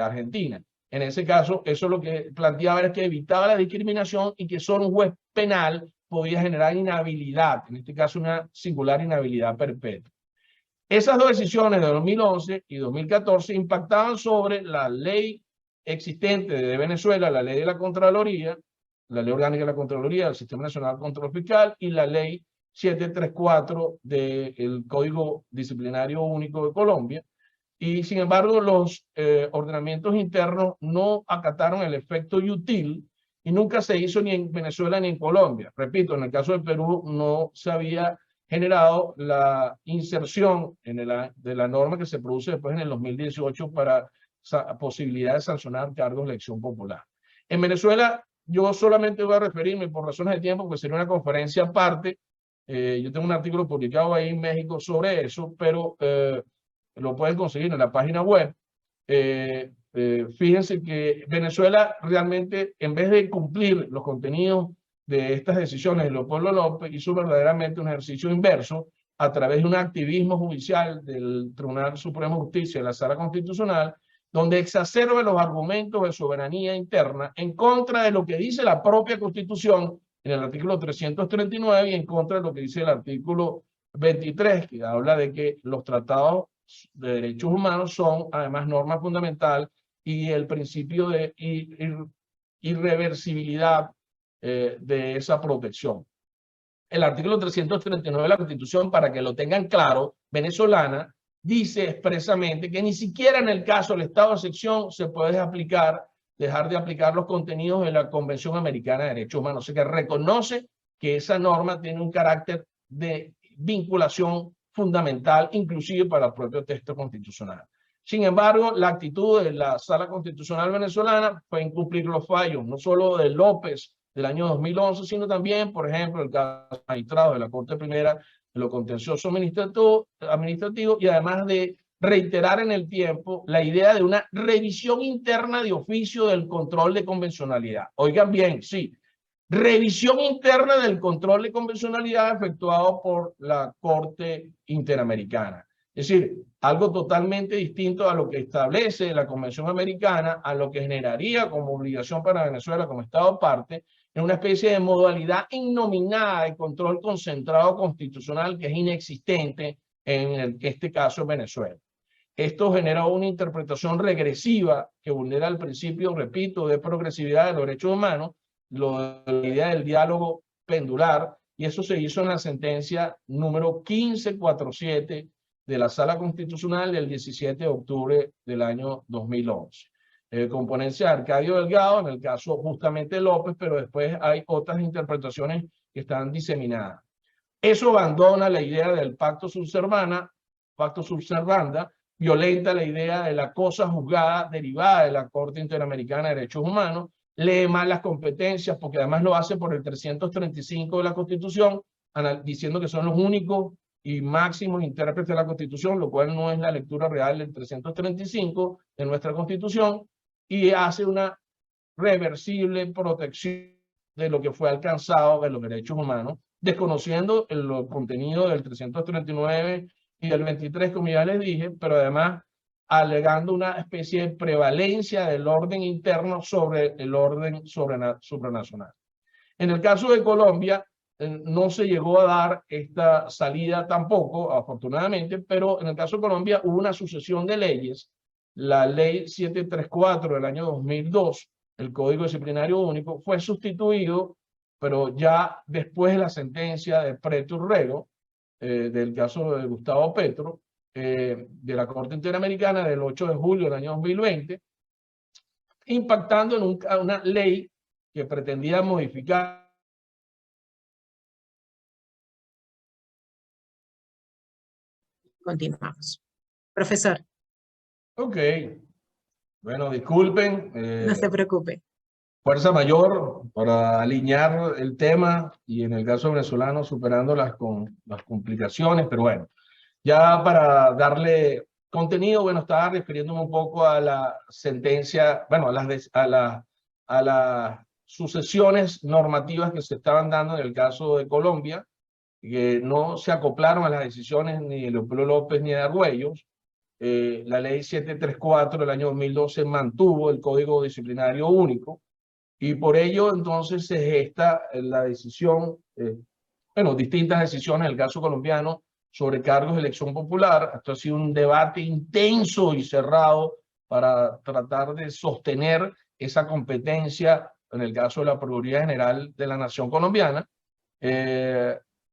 Argentina. En ese caso, eso lo que planteaba era que evitaba la discriminación y que solo un juez penal podía generar inhabilidad, en este caso una singular inhabilidad perpetua. Esas dos decisiones de 2011 y 2014 impactaban sobre la ley existente de Venezuela, la ley de la Contraloría, la ley orgánica de la Contraloría, el Sistema Nacional de Control Fiscal y la ley 734 del Código Disciplinario Único de Colombia. Y sin embargo, los ordenamientos internos no acataron el efecto util y nunca se hizo ni en Venezuela ni en Colombia. Repito, en el caso del Perú no se había generado la inserción de la norma que se produce después en el 2018 para posibilidad de sancionar cargos de elección popular. En Venezuela, yo solamente voy a referirme por razones de tiempo, porque sería una conferencia aparte. Yo tengo un artículo publicado ahí en México sobre eso, pero lo pueden conseguir en la página web. Fíjense que Venezuela realmente, en vez de cumplir los contenidos de estas decisiones de Leopoldo López, hizo verdaderamente un ejercicio inverso a través de un activismo judicial del Tribunal Supremo de Justicia de la Sala Constitucional, donde exacerba los argumentos de soberanía interna en contra de lo que dice la propia Constitución en el artículo 339 y en contra de lo que dice el artículo 23, que habla de que los tratados de derechos humanos son además norma fundamental y el principio de irreversibilidad de esa protección. El artículo 339 de la Constitución, para que lo tengan claro, venezolana, dice expresamente que ni siquiera en el caso del estado de excepción se puede dejar de aplicar los contenidos de la Convención Americana de Derechos Humanos. O sea que reconoce que esa norma tiene un carácter de vinculación fundamental, inclusive para el propio texto constitucional. Sin embargo, la actitud de la Sala Constitucional venezolana fue incumplir los fallos, no solo de López del año 2011, sino también, por ejemplo, el caso magistrado de la Corte Primera de lo contencioso administrativo, y además de reiterar en el tiempo la idea de una revisión interna de oficio del control de convencionalidad. Oigan bien, sí, revisión interna del control de convencionalidad efectuado por la Corte Interamericana. Es decir, algo totalmente distinto a lo que establece la Convención Americana, a lo que generaría como obligación para Venezuela como Estado parte, en una especie de modalidad innominada de control concentrado constitucional que es inexistente en este caso en Venezuela. Esto genera una interpretación regresiva que vulnera el principio, repito, de progresividad de los derechos humanos, la idea del diálogo pendular, y eso se hizo en la sentencia número 1547 de la Sala Constitucional del 17 de octubre del año 2011. Componencia de Arcadio Delgado, en el caso justamente López, pero después hay otras interpretaciones que están diseminadas. Eso abandona la idea del pacto subservanda, violenta la idea de la cosa juzgada derivada de la Corte Interamericana de Derechos Humanos, lee mal las competencias, porque además lo hace por el 335 de la Constitución, diciendo que son los únicos y máximos intérpretes de la Constitución, lo cual no es la lectura real del 335 de nuestra Constitución, y hace una reversible protección de lo que fue alcanzado de los derechos humanos, desconociendo el contenido del 339 y del 23, como ya les dije, pero además alegando una especie de prevalencia del orden interno sobre el orden supranacional. En el caso de Colombia, no se llegó a dar esta salida tampoco, afortunadamente, pero en el caso de Colombia hubo una sucesión de leyes. La ley 734 del año 2002, el Código Disciplinario Único, fue sustituido, pero ya después de la sentencia de Preto Urrego, del caso de Gustavo Petro, de la Corte Interamericana del 8 de julio del año 2020, impactando en una ley que pretendía modificar. Continuamos. Profesor. Ok. Bueno, disculpen. No se preocupe. Fuerza mayor para alinear el tema y en el caso venezolano superando las complicaciones, pero bueno, ya para darle contenido, bueno, estaba refiriéndome un poco a la sentencia, bueno, a las sucesiones normativas que se estaban dando en el caso de Colombia, que no se acoplaron a las decisiones ni de Leopoldo López ni de Argüellos. La ley 734 del año 2012 mantuvo el Código Disciplinario Único y por ello entonces se gesta la decisión, bueno, distintas decisiones en el caso colombiano sobre cargos de elección popular. Esto ha sido un debate intenso y cerrado para tratar de sostener esa competencia en el caso de la Procuraduría General de la Nación colombiana.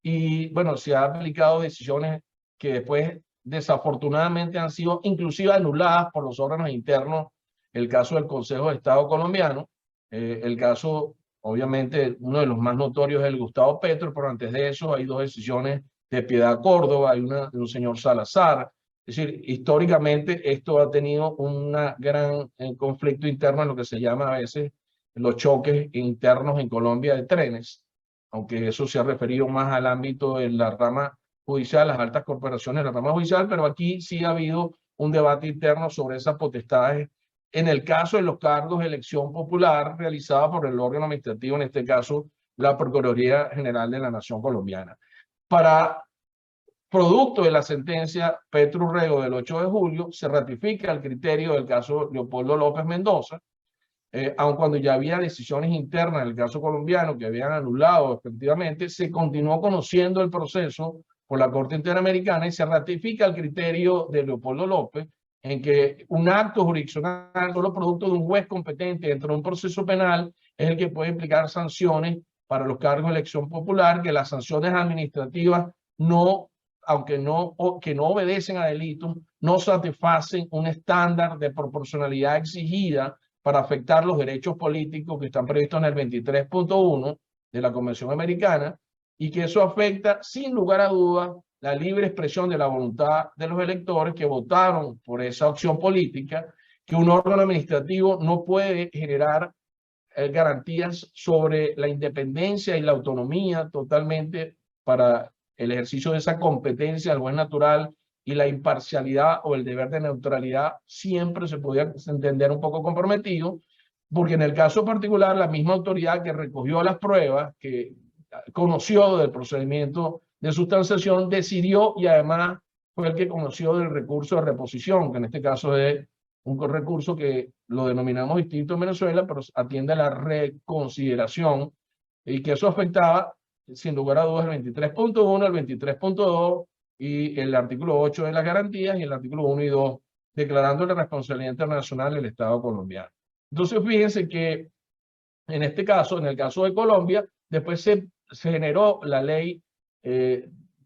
Y bueno, se han aplicado decisiones que después desafortunadamente han sido inclusive anuladas por los órganos internos, el caso del Consejo de Estado colombiano, el caso, obviamente, uno de los más notorios es el Gustavo Petro, pero antes de eso hay dos decisiones de Piedad Córdoba, hay una de un señor Salazar. Es decir, históricamente esto ha tenido un gran conflicto interno en lo que se llama a veces los choques internos en Colombia de trenes, aunque eso se ha referido más al ámbito de la rama judicial, las altas corporaciones, la rama judicial, pero aquí sí ha habido un debate interno sobre esas potestades en el caso de los cargos de elección popular realizada por el órgano administrativo, en este caso la Procuraduría General de la Nación Colombiana. Para producto de la sentencia Petro Urrego del 8 de julio, se ratifica el criterio del caso Leopoldo López Mendoza, aun cuando ya había decisiones internas en el caso colombiano que habían anulado efectivamente, se continuó conociendo el proceso por la Corte Interamericana y se ratifica el criterio de Leopoldo López en que un acto jurisdiccional, solo producto de un juez competente dentro de un proceso penal, es el que puede implicar sanciones para los cargos de elección popular, que las sanciones administrativas no, aunque no, que no obedecen a delitos, no satisfacen un estándar de proporcionalidad exigida para afectar los derechos políticos que están previstos en el 23.1 de la Convención Americana, y que eso afecta sin lugar a dudas la libre expresión de la voluntad de los electores que votaron por esa opción política, que un órgano administrativo no puede generar garantías sobre la independencia y la autonomía totalmente para el ejercicio de esa competencia al juez natural, y la imparcialidad o el deber de neutralidad siempre se podía entender un poco comprometido, porque en el caso particular la misma autoridad que recogió las pruebas, que conoció del procedimiento de sustanciación, decidió, y además fue el que conoció del recurso de reposición, que en este caso es un recurso que lo denominamos distinto en Venezuela, pero atiende a la reconsideración, y que eso afectaba sin lugar a dudas el 23.1, el 23.2 y el artículo 8 de las garantías y el artículo 1 y 2 declarando la responsabilidad internacional del Estado colombiano. Entonces fíjense que en este caso, en el caso de Colombia, después se generó la ley,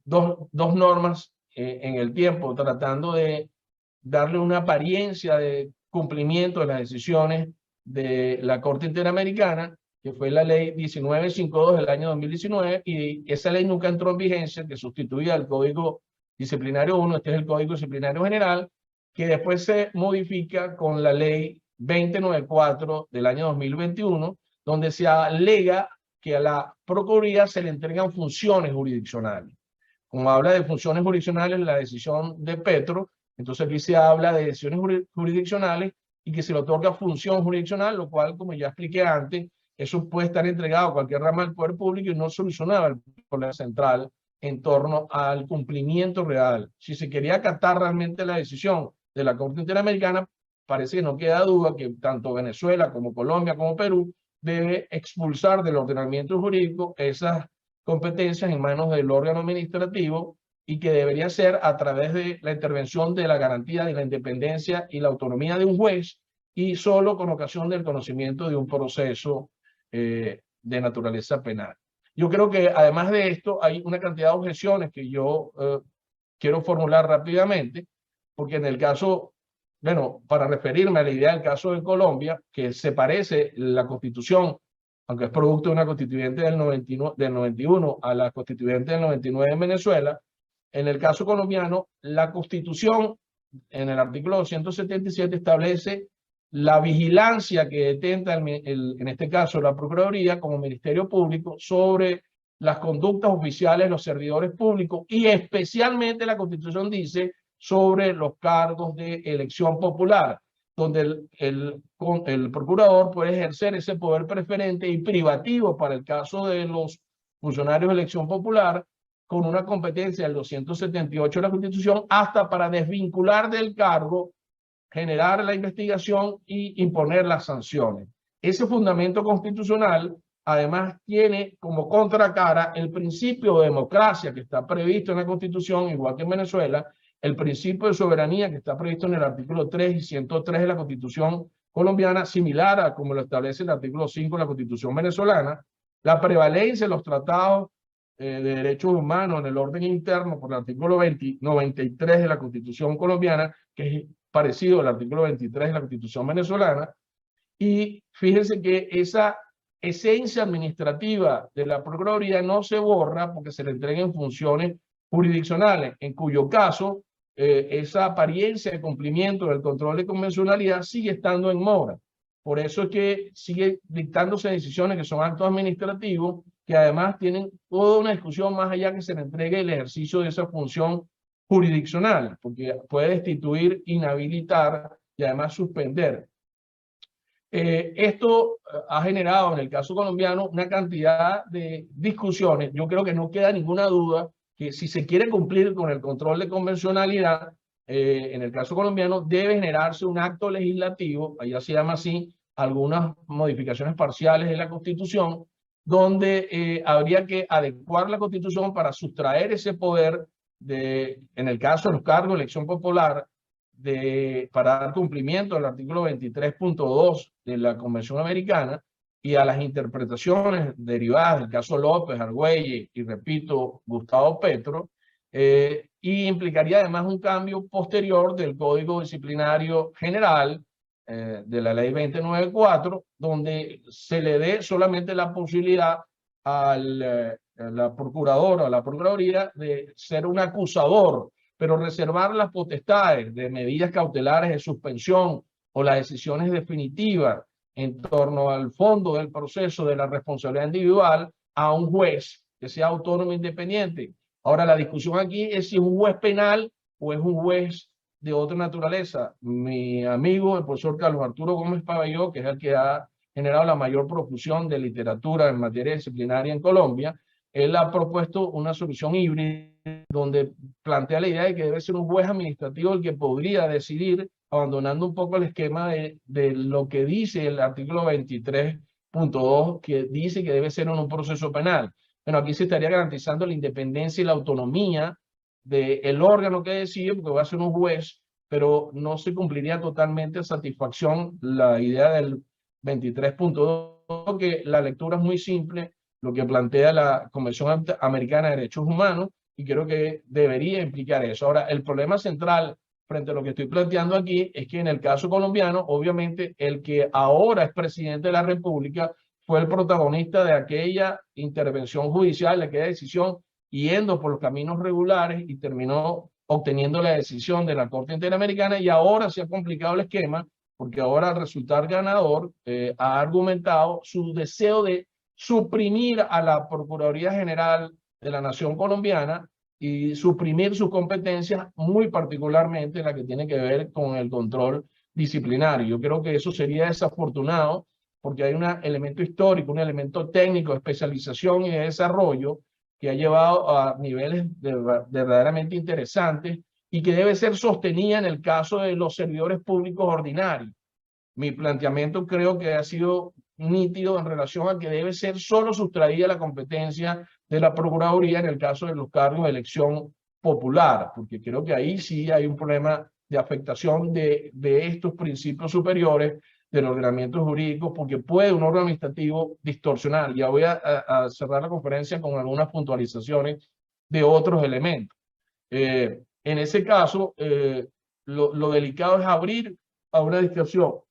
dos normas en el tiempo, tratando de darle una apariencia de cumplimiento de las decisiones de la Corte Interamericana, que fue la ley 1952 del año 2019, y esa ley nunca entró en vigencia, que sustituía el Código Disciplinario 1, este es el Código Disciplinario General, que después se modifica con la ley 2094 del año 2021, donde se alega que a la Procuraduría se le entregan funciones jurisdiccionales. Como habla de funciones jurisdiccionales la decisión de Petro, entonces aquí se habla de decisiones jurisdiccionales y que se le otorga función jurisdiccional, lo cual, como ya expliqué antes, eso puede estar entregado a cualquier rama del poder público y no solucionaba el problema central en torno al cumplimiento real. Si se quería acatar realmente la decisión de la Corte Interamericana, parece que no queda duda que tanto Venezuela como Colombia como Perú debe expulsar del ordenamiento jurídico esas competencias en manos del órgano administrativo, y que debería ser a través de la intervención de la garantía de la independencia y la autonomía de un juez, y solo con ocasión del conocimiento de un proceso de naturaleza penal. Yo creo que además de esto hay una cantidad de objeciones que yo quiero formular rápidamente, porque en el caso, bueno, para referirme a la idea del caso de Colombia, que se parece la Constitución, aunque es producto de una constituyente del 91 a la constituyente del 99 en Venezuela, en el caso colombiano, la Constitución, en el artículo 277, establece la vigilancia que detenta, en este caso, la Procuraduría como Ministerio Público sobre las conductas oficiales de los servidores públicos, y especialmente la Constitución dice sobre los cargos de elección popular, donde el procurador puede ejercer ese poder preferente y privativo para el caso de los funcionarios de elección popular, con una competencia del 278 de la Constitución, hasta para desvincular del cargo, generar la investigación y imponer las sanciones. Ese fundamento constitucional además tiene como contracara el principio de democracia que está previsto en la Constitución, igual que en Venezuela, el principio de soberanía que está previsto en el artículo 3 y 103 de la Constitución colombiana, similar a como lo establece el artículo 5 de la Constitución venezolana, la prevalencia de los tratados de derechos humanos en el orden interno por el artículo 93 de la Constitución colombiana, que es parecido al artículo 23 de la Constitución venezolana. Y fíjense que esa esencia administrativa de la Procuraduría no se borra porque se le entreguen funciones jurisdiccionales, en cuyo caso esa apariencia de cumplimiento del control de convencionalidad sigue estando en mora. Por eso es que sigue dictándose decisiones que son actos administrativos que además tienen toda una discusión más allá que se le entregue el ejercicio de esa función jurisdiccional, porque puede destituir, inhabilitar y además suspender. Esto ha generado en el caso colombiano una cantidad de discusiones. Yo creo que no queda ninguna duda que si se quiere cumplir con el control de convencionalidad, en el caso colombiano debe generarse un acto legislativo, allá se llama así, algunas modificaciones parciales de la Constitución, donde habría que adecuar la Constitución para sustraer ese poder en el caso de los cargos de elección popular, para dar cumplimiento al artículo 23.2 de la Convención Americana y a las interpretaciones derivadas del caso López, Argüelles y, repito, Gustavo Petro, y implicaría además un cambio posterior del Código Disciplinario General de la Ley 2094, donde se le dé solamente la posibilidad a la procuradora o a la procuraduría de ser un acusador, pero reservar las potestades de medidas cautelares de suspensión o las decisiones definitivas en torno al fondo del proceso de la responsabilidad individual a un juez que sea autónomo e independiente. Ahora, la discusión aquí es si es un juez penal o es un juez de otra naturaleza. Mi amigo, el profesor Carlos Arturo Gómez Pavalló, que es el que ha generado la mayor profusión de literatura en materia disciplinaria en Colombia, él ha propuesto una solución híbrida donde plantea la idea de que debe ser un juez administrativo el que podría decidir, abandonando un poco el esquema de lo que dice el artículo 23.2, que dice que debe ser en un proceso penal. Bueno, aquí se estaría garantizando la independencia y la autonomía del órgano que decide, porque va a ser un juez, pero no se cumpliría totalmente a satisfacción la idea del 23.2, que la lectura es muy simple, lo que plantea la Convención Americana de Derechos Humanos, y creo que debería implicar eso. Ahora, el problema central frente a lo que estoy planteando aquí es que en el caso colombiano, obviamente, el que ahora es presidente de la República fue el protagonista de aquella intervención judicial, de aquella decisión, yendo por los caminos regulares y terminó obteniendo la decisión de la Corte Interamericana, y ahora se ha complicado el esquema, porque ahora al resultar ganador ha argumentado su deseo de suprimir a la Procuraduría General de la Nación Colombiana y suprimir sus competencias, muy particularmente la que tiene que ver con el control disciplinario. Yo creo que eso sería desafortunado porque hay un elemento histórico, un elemento técnico de especialización y de desarrollo que ha llevado a niveles verdaderamente interesantes y que debe ser sostenida en el caso de los servidores públicos ordinarios. Mi planteamiento creo que ha sido nítido en relación a que debe ser solo sustraída la competencia de la Procuraduría en el caso de los cargos de elección popular, porque creo que ahí sí hay un problema de afectación de estos principios superiores del ordenamiento jurídico, porque puede un órgano administrativo distorsionar. Ya voy a cerrar la conferencia con algunas puntualizaciones de otros elementos. En ese caso, lo delicado es abrir a una discusión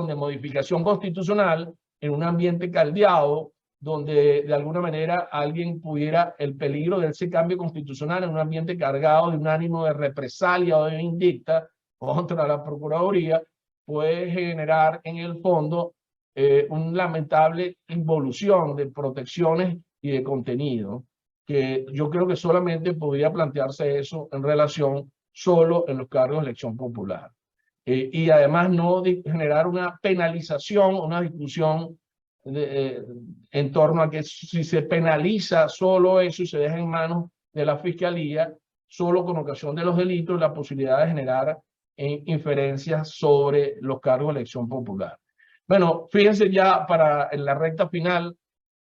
de modificación constitucional en un ambiente caldeado, donde de alguna manera alguien pudiera, el peligro de ese cambio constitucional en un ambiente cargado de un ánimo de represalia o de vindicta contra la Procuraduría, puede generar en el fondo una lamentable involución de protecciones y de contenido, que yo creo que solamente podría plantearse eso en relación solo en los cargos de elección popular. Y además no generar una penalización, una discusión en torno a que si se penaliza solo eso y se deja en manos de la Fiscalía, solo con ocasión de los delitos, la posibilidad de generar inferencias sobre los cargos de elección popular. Bueno, fíjense ya en la recta final,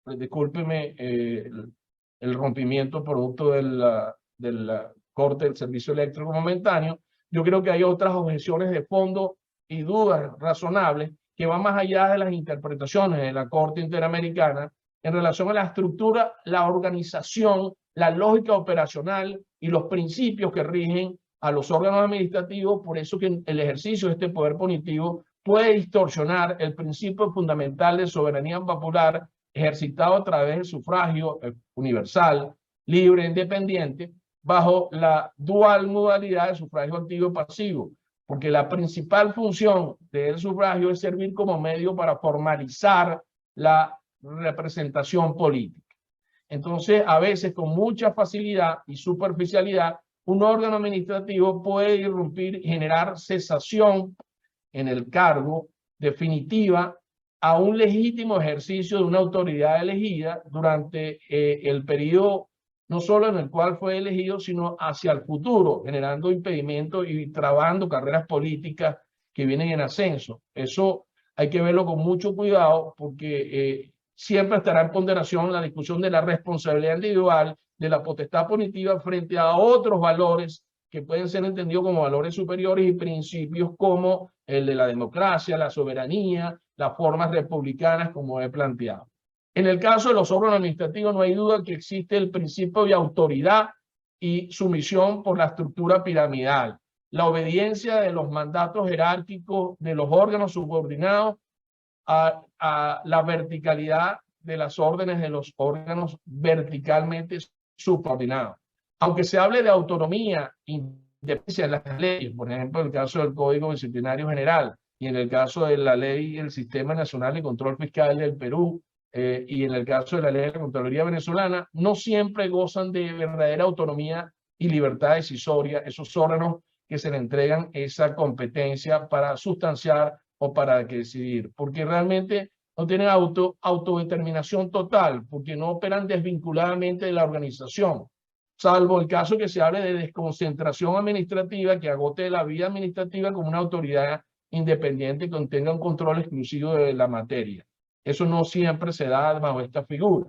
discúlpeme el rompimiento producto de la corte del servicio eléctrico momentáneo. Yo creo que hay otras objeciones de fondo y dudas razonables que van más allá de las interpretaciones de la Corte Interamericana en relación a la estructura, la organización, la lógica operacional y los principios que rigen a los órganos administrativos. Por eso que el ejercicio de este poder punitivo puede distorsionar el principio fundamental de soberanía popular ejercitado a través del sufragio universal, libre e independiente, bajo la dual modalidad de sufragio activo y pasivo, porque la principal función del sufragio es servir como medio para formalizar la representación política. Entonces, a veces con mucha facilidad y superficialidad, un órgano administrativo puede irrumpir y generar cesación en el cargo definitiva a un legítimo ejercicio de una autoridad elegida durante el periodo no solo en el cual fue elegido, sino hacia el futuro, generando impedimentos y trabando carreras políticas que vienen en ascenso. Eso hay que verlo con mucho cuidado porque siempre estará en ponderación la discusión de la responsabilidad individual, de la potestad punitiva frente a otros valores que pueden ser entendidos como valores superiores y principios como el de la democracia, la soberanía, las formas republicanas, como he planteado. En el caso de los órganos administrativos no hay duda que existe el principio de autoridad y sumisión por la estructura piramidal, la obediencia de los mandatos jerárquicos de los órganos subordinados a la verticalidad de las órdenes de los órganos verticalmente subordinados. Aunque se hable de autonomía, independencia de las leyes, por ejemplo, en el caso del Código Disciplinario General y en el caso de la ley del Sistema Nacional de Control Fiscal del Perú y en el caso de la ley de la Contraloría venezolana, no siempre gozan de verdadera autonomía y libertad decisoria esos órganos que se le entregan esa competencia para sustanciar o para decidir, porque realmente no tienen autodeterminación total, porque no operan desvinculadamente de la organización, salvo el caso que se hable de desconcentración administrativa que agote la vida administrativa como una autoridad independiente que tenga un control exclusivo de la materia. Eso no siempre se da bajo esta figura.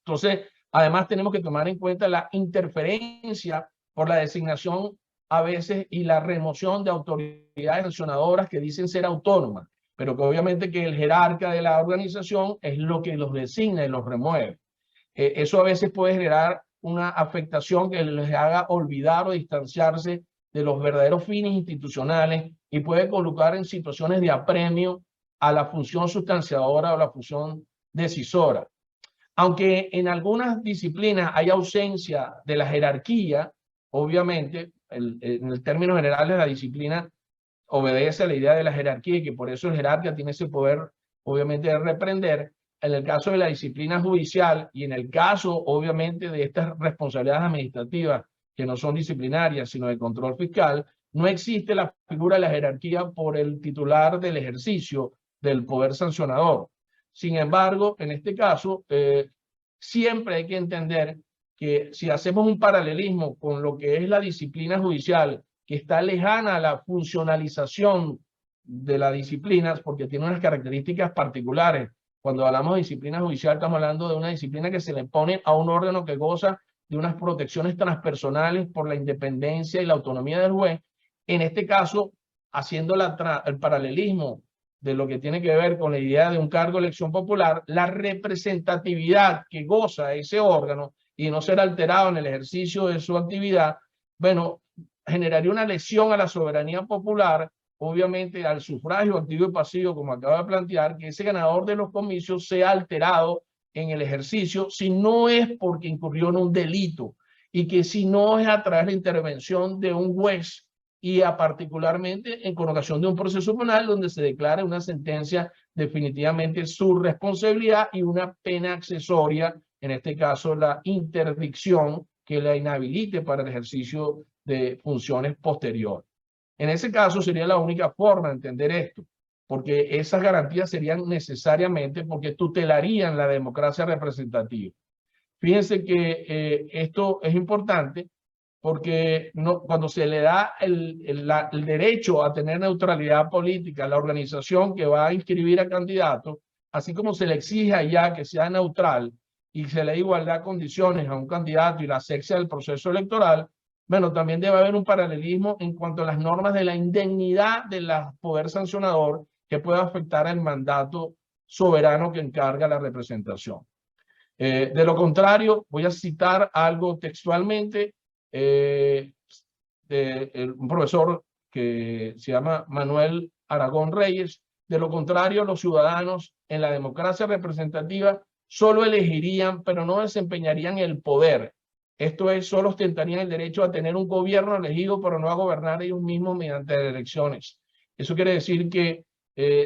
Entonces, además tenemos que tomar en cuenta la interferencia por la designación a veces y la remoción de autoridades sancionadoras que dicen ser autónomas, pero que obviamente que el jerarca de la organización es lo que los designa y los remueve. Eso a veces puede generar una afectación que les haga olvidar o distanciarse de los verdaderos fines institucionales y puede colocar en situaciones de apremio a la función sustanciadora o la función decisora. Aunque en algunas disciplinas hay ausencia de la jerarquía, obviamente, en el término general de la disciplina obedece a la idea de la jerarquía y que por eso el jerarca tiene ese poder, obviamente, de reprender. En el caso de la disciplina judicial y en el caso, obviamente, de estas responsabilidades administrativas que no son disciplinarias, sino de control fiscal, no existe la figura de la jerarquía por el titular del ejercicio del poder sancionador. Sin embargo, en este caso, siempre hay que entender que si hacemos un paralelismo con lo que es la disciplina judicial, que está lejana a la funcionalización de las disciplinas, porque tiene unas características particulares. Cuando hablamos de disciplina judicial, estamos hablando de una disciplina que se le pone a un órgano que goza de unas protecciones transpersonales por la independencia y la autonomía del juez. En este caso, haciendo el paralelismo de lo que tiene que ver con la idea de un cargo de elección popular, la representatividad que goza ese órgano y no ser alterado en el ejercicio de su actividad, bueno, generaría una lesión a la soberanía popular, obviamente al sufragio activo y pasivo, como acaba de plantear, que ese ganador de los comicios sea alterado en el ejercicio si no es porque incurrió en un delito y que si no es a través de la intervención de un juez y particularmente en connotación de un proceso penal donde se declara una sentencia definitivamente su responsabilidad y una pena accesoria, en este caso la interdicción que la inhabilite para el ejercicio de funciones posteriores. En ese caso sería la única forma de entender esto, porque esas garantías serían necesariamente porque tutelarían la democracia representativa. Fíjense que esto es importante porque cuando se le da el derecho a tener neutralidad política a la organización que va a inscribir a candidatos, así como se le exige allá que sea neutral y se le da igualdad de condiciones a un candidato y la asepsia del proceso electoral, bueno, también debe haber un paralelismo en cuanto a las normas de la indemnidad del poder sancionador que pueda afectar el mandato soberano que encarga la representación. De lo contrario, voy a citar algo textualmente de un profesor que se llama Manuel Aragón Reyes. De lo contrario, los ciudadanos en la democracia representativa solo elegirían, pero no desempeñarían el poder. Esto es, solo ostentarían el derecho a tener un gobierno elegido, pero no a gobernar ellos mismos mediante elecciones. Eso quiere decir que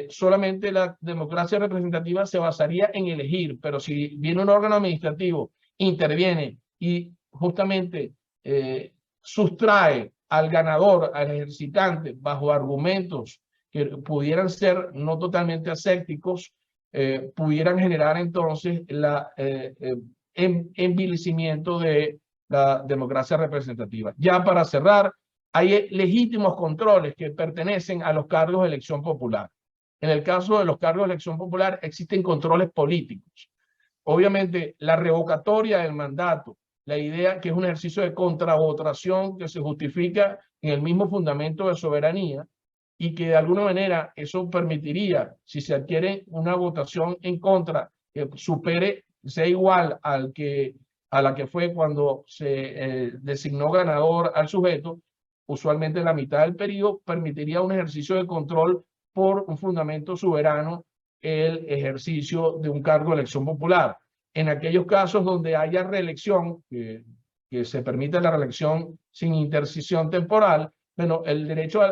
solamente la democracia representativa se basaría en elegir, pero si viene un órgano administrativo, interviene y justamente sustrae al ganador, al ejercitante, bajo argumentos que pudieran ser no totalmente asépticos, pudieran generar entonces el envilecimiento de la democracia representativa. Ya para cerrar, hay legítimos controles que pertenecen a los cargos de elección popular. En el caso de los cargos de elección popular existen controles políticos. Obviamente, la revocatoria del mandato, la idea que es un ejercicio de contravotación que se justifica en el mismo fundamento de soberanía y que de alguna manera eso permitiría, si se adquiere una votación en contra que supere, sea igual a la que fue cuando se designó ganador al sujeto, usualmente la mitad del periodo, permitiría un ejercicio de control por un fundamento soberano, el ejercicio de un cargo de elección popular. En aquellos casos donde haya reelección, que se permita la reelección sin intercesión temporal, bueno, el derecho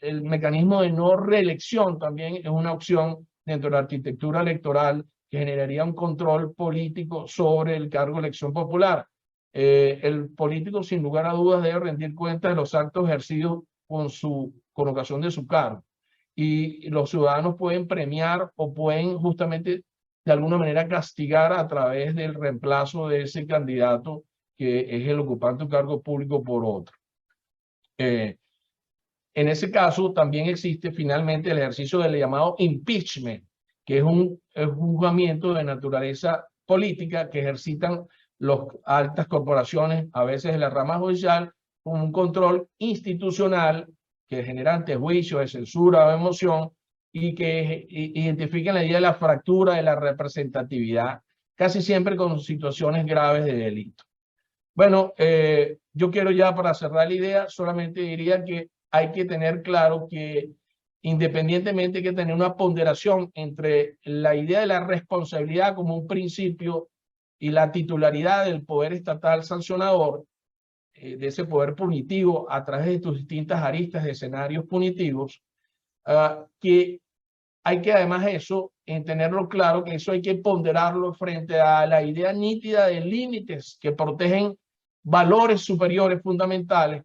el mecanismo de no reelección también es una opción dentro de la arquitectura electoral que generaría un control político sobre el cargo de elección popular. El político, sin lugar a dudas, debe rendir cuenta de los actos ejercidos con ocasión de su cargo. Y los ciudadanos pueden premiar o pueden justamente de alguna manera castigar a través del reemplazo de ese candidato que es el ocupante de un cargo público por otro. En ese caso también existe finalmente el ejercicio del llamado impeachment, que es un juzgamiento de naturaleza política que ejercitan las altas corporaciones, a veces de la rama judicial, con un control institucional que genera antejuicios de censura o emoción y que identifican la idea de la fractura de la representatividad, casi siempre con situaciones graves de delito. Bueno, yo quiero ya para cerrar la idea, solamente diría que hay que tener claro que independientemente hay que tener una ponderación entre la idea de la responsabilidad como un principio y la titularidad del poder estatal sancionador, de ese poder punitivo a través de sus distintas aristas de escenarios punitivos, que hay que además eso, en tenerlo claro, que eso hay que ponderarlo frente a la idea nítida de límites que protegen valores superiores fundamentales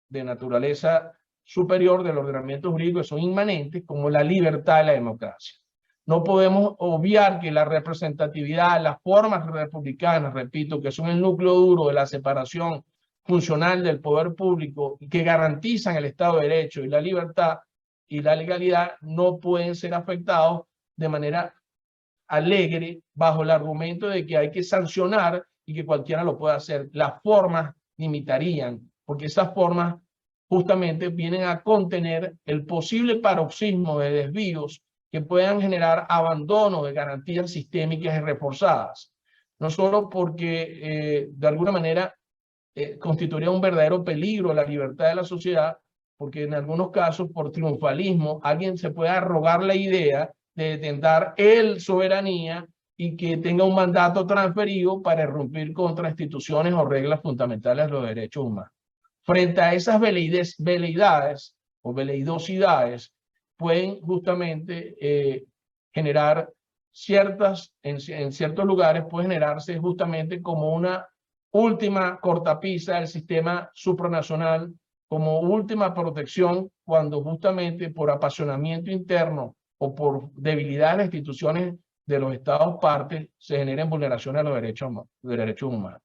de naturaleza superior del ordenamiento jurídico que son inmanentes, como la libertad y la democracia. No podemos obviar que la representatividad, las formas republicanas, repito, que son el núcleo duro de la separación funcional del poder público y que garantizan el Estado de Derecho y la libertad y la legalidad, no pueden ser afectados de manera alegre bajo el argumento de que hay que sancionar y que cualquiera lo puede hacer. Las formas limitarían, porque esas formas justamente vienen a contener el posible paroxismo de desvíos que puedan generar abandono de garantías sistémicas y reforzadas. No solo porque de alguna manera constituiría un verdadero peligro a la libertad de la sociedad, porque en algunos casos por triunfalismo alguien se puede arrogar la idea de detentar el soberanía y que tenga un mandato transferido para irrumpir contra instituciones o reglas fundamentales de los derechos humanos. Frente a esas veleidades o veleidosidades, pueden justamente generar en ciertos lugares puede generarse justamente como una última cortapisa del sistema supranacional, como última protección cuando justamente por apasionamiento interno o por debilidad de las instituciones de los estados partes se generen vulneraciones a los derechos humanos.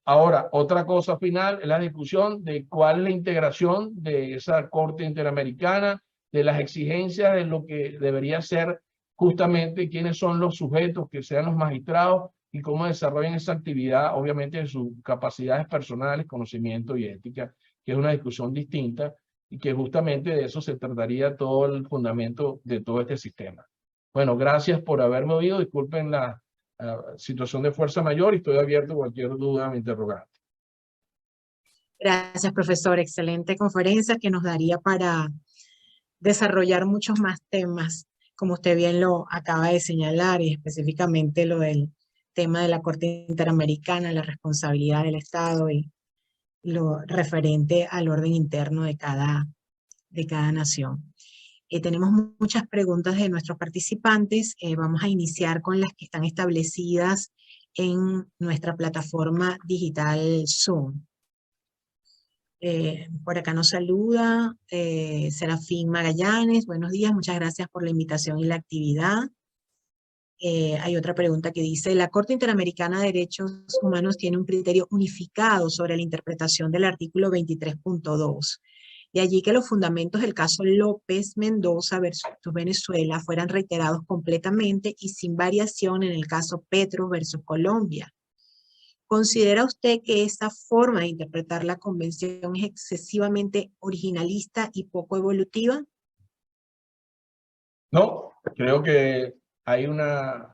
Ahora, otra cosa final es la discusión de cuál es la integración de esa Corte Interamericana, de las exigencias de lo que debería ser justamente quiénes son los sujetos que sean los magistrados y cómo desarrollan esa actividad, obviamente de sus capacidades personales, conocimiento y ética, que es una discusión distinta y que justamente de eso se trataría todo el fundamento de todo este sistema. Bueno, gracias por haberme oído, disculpen la situación de fuerza mayor y estoy abierto a cualquier duda o interrogante. Gracias, profesor. Excelente conferencia que nos daría para desarrollar muchos más temas, como usted bien lo acaba de señalar, y específicamente lo del tema de la Corte Interamericana, la responsabilidad del Estado y lo referente al orden interno de cada nación. Tenemos muchas preguntas de nuestros participantes. Vamos a iniciar con las que están establecidas en nuestra plataforma digital Zoom. Por acá nos saluda Serafín Magallanes. Buenos días, muchas gracias por la invitación y la actividad. Hay otra pregunta que dice, ¿la Corte Interamericana de Derechos Humanos tiene un criterio unificado sobre la interpretación del artículo 23.2? De allí que los fundamentos del caso López Mendoza versus Venezuela fueran reiterados completamente y sin variación en el caso Petro versus Colombia. ¿Considera usted que esta forma de interpretar la convención es excesivamente originalista y poco evolutiva? No, creo que hay unas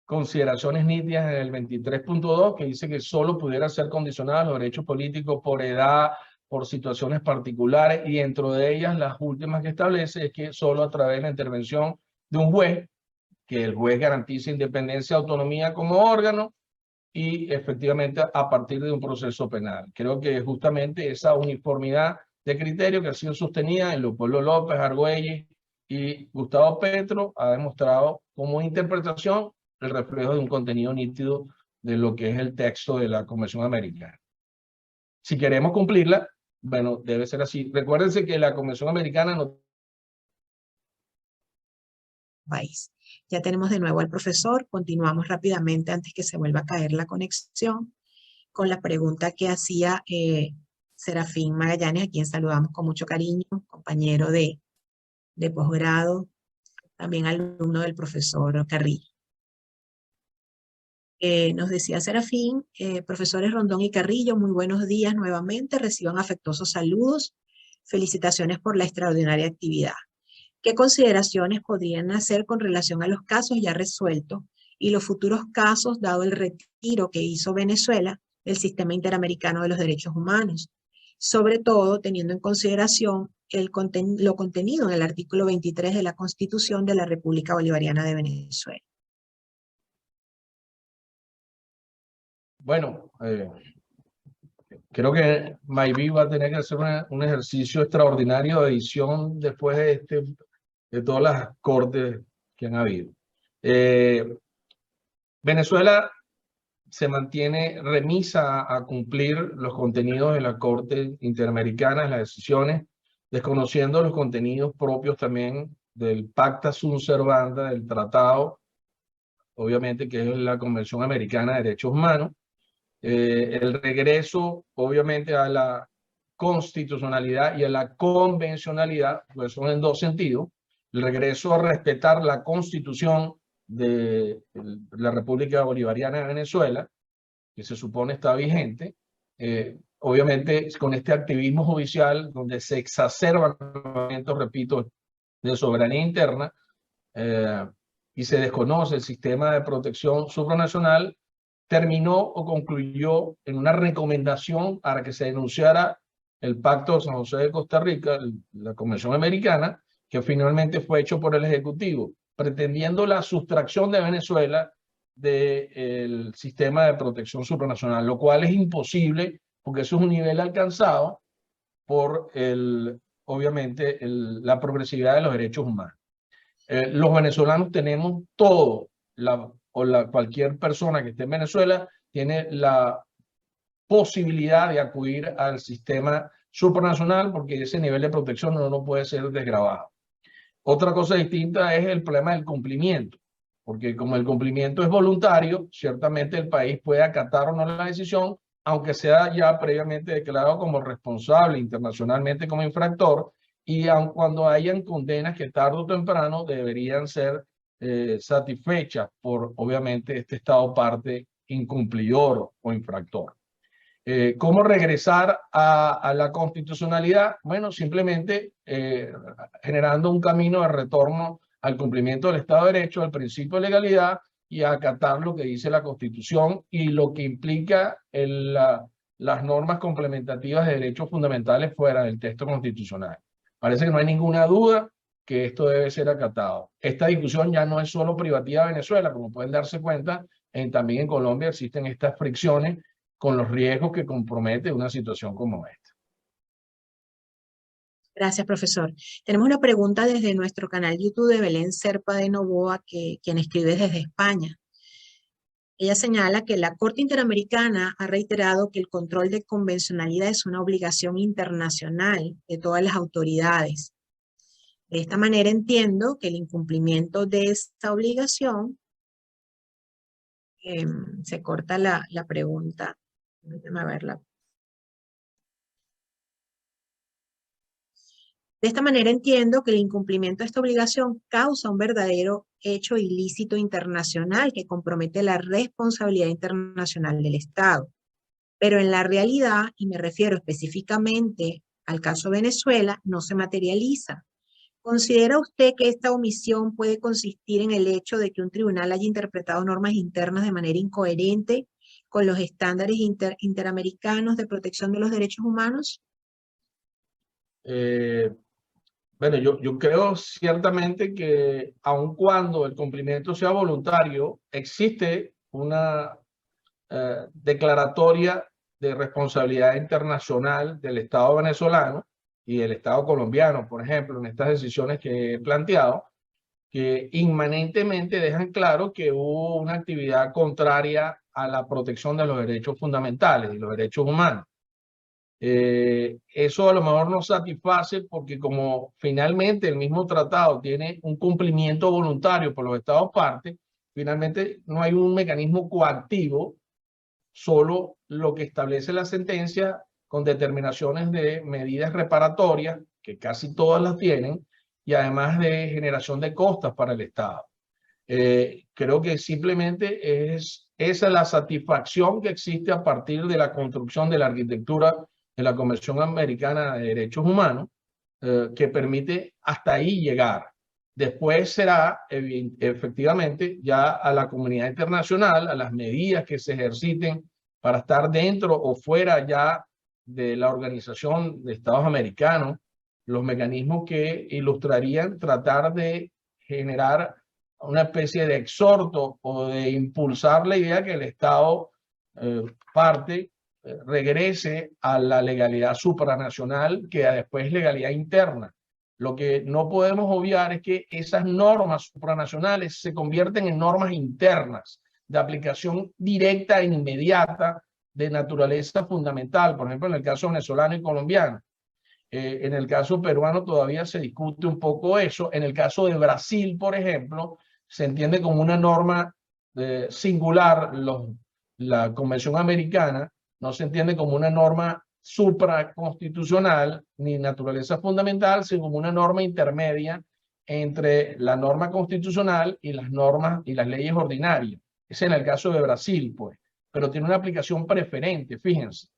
consideraciones nítidas en el 23.2 que dice que solo pudiera ser condicionados los derechos políticos por edad, por situaciones particulares, y dentro de ellas las últimas que establece es que solo a través de la intervención de un juez, que el juez garantice independencia y autonomía como órgano, y efectivamente a partir de un proceso penal. Creo que justamente esa uniformidad de criterio que ha sido sostenida en Leopoldo López, Argüelles y Gustavo Petro ha demostrado como interpretación el reflejo de un contenido nítido de lo que es el texto de la Convención Americana. Si queremos cumplirla, bueno, debe ser así. Recuérdense que la Convención Americana no... País. Ya tenemos de nuevo al profesor. Continuamos rápidamente antes que se vuelva a caer la conexión con la pregunta que hacía Serafín Magallanes, a quien saludamos con mucho cariño, compañero de posgrado, también alumno del profesor Carrillo. Nos decía Serafín, profesores Rondón y Carrillo, muy buenos días nuevamente, reciban afectuosos saludos, felicitaciones por la extraordinaria actividad. ¿Qué consideraciones podrían hacer con relación a los casos ya resueltos y los futuros casos, dado el retiro que hizo Venezuela del Sistema Interamericano de los Derechos Humanos? Sobre todo teniendo en consideración lo contenido en el artículo 23 de la Constitución de la República Bolivariana de Venezuela. Bueno, creo que Mayví va a tener que hacer un ejercicio extraordinario de edición después de todas las cortes que han habido. Venezuela se mantiene remisa a cumplir los contenidos de la Corte Interamericana, las decisiones, desconociendo los contenidos propios también del Pacta Sunt Servanda, del tratado, obviamente que es la Convención Americana de Derechos Humanos. El regreso, obviamente, a la constitucionalidad y a la convencionalidad, pues son en dos sentidos. El regreso a respetar la Constitución de la República Bolivariana de Venezuela, que se supone está vigente, obviamente con este activismo judicial donde se exacerban elementos, repito, de soberanía interna, y se desconoce el sistema de protección supranacional, terminó o concluyó en una recomendación para que se denunciara el Pacto de San José de Costa Rica, la Convención Americana, que finalmente fue hecho por el Ejecutivo, pretendiendo la sustracción de Venezuela del sistema de protección supranacional, lo cual es imposible porque eso es un nivel alcanzado por, obviamente, la progresividad de los derechos humanos. Los venezolanos tenemos todo, cualquier persona que esté en Venezuela tiene la posibilidad de acudir al sistema supranacional porque ese nivel de protección no puede ser desgravado. Otra cosa distinta es el problema del cumplimiento, porque como el cumplimiento es voluntario, ciertamente el país puede acatar o no la decisión, aunque sea ya previamente declarado como responsable internacionalmente como infractor, y aun cuando hayan condenas que tarde o temprano deberían ser satisfechas por, obviamente, este Estado parte incumplidor o infractor. ¿Cómo regresar a la constitucionalidad? Bueno, simplemente generando un camino de retorno al cumplimiento del Estado de Derecho, al principio de legalidad y a acatar lo que dice la Constitución y lo que implica las normas complementativas de derechos fundamentales fuera del texto constitucional. Parece que no hay ninguna duda que esto debe ser acatado. Esta discusión ya no es solo privativa de Venezuela, como pueden darse cuenta, también en Colombia existen estas fricciones con los riesgos que compromete una situación como esta. Gracias, profesor. Tenemos una pregunta desde nuestro canal YouTube de Belén Serpa de Novoa, quien escribe desde España. Ella señala que la Corte Interamericana ha reiterado que el control de convencionalidad es una obligación internacional de todas las autoridades. De esta manera entiendo que el incumplimiento de esta obligación, se corta la pregunta. Déjame verla. De esta manera entiendo que el incumplimiento de esta obligación causa un verdadero hecho ilícito internacional que compromete la responsabilidad internacional del Estado. Pero en la realidad, y me refiero específicamente al caso Venezuela, no se materializa. ¿Considera usted que esta omisión puede consistir en el hecho de que un tribunal haya interpretado normas internas de manera incoherente con los estándares interamericanos de protección de los derechos humanos? Bueno, yo creo ciertamente que aun cuando el cumplimiento sea voluntario, existe una declaratoria de responsabilidad internacional del Estado venezolano y del Estado colombiano, por ejemplo, en estas decisiones que he planteado, que inmanentemente dejan claro que hubo una actividad contraria a la protección de los derechos fundamentales y los derechos humanos. Eso a lo mejor no satisface porque como finalmente el mismo tratado tiene un cumplimiento voluntario por los estados partes, finalmente no hay un mecanismo coactivo, solo lo que establece la sentencia con determinaciones de medidas reparatorias, que casi todas las tienen, y además de generación de costas para el Estado. Creo que simplemente es esa la satisfacción que existe a partir de la construcción de la arquitectura de la Convención Americana de Derechos Humanos, que permite hasta ahí llegar. Después será efectivamente ya a la comunidad internacional, a las medidas que se ejerciten para estar dentro o fuera ya de la Organización de Estados Americanos, los mecanismos que ilustrarían tratar de generar una especie de exhorto o de impulsar la idea que el Estado parte regrese a la legalidad supranacional, que después es legalidad interna. Lo que no podemos obviar es que esas normas supranacionales se convierten en normas internas de aplicación directa e inmediata de naturaleza fundamental, por ejemplo, en el caso venezolano y colombiano. En el caso peruano todavía se discute un poco eso. En el caso de Brasil, por ejemplo, se entiende como una norma singular la Convención Americana, no se entiende como una norma supraconstitucional ni naturaleza fundamental, sino como una norma intermedia entre la norma constitucional y las normas y las leyes ordinarias. Es en el caso de Brasil, pues, pero tiene una aplicación preferente, fíjense.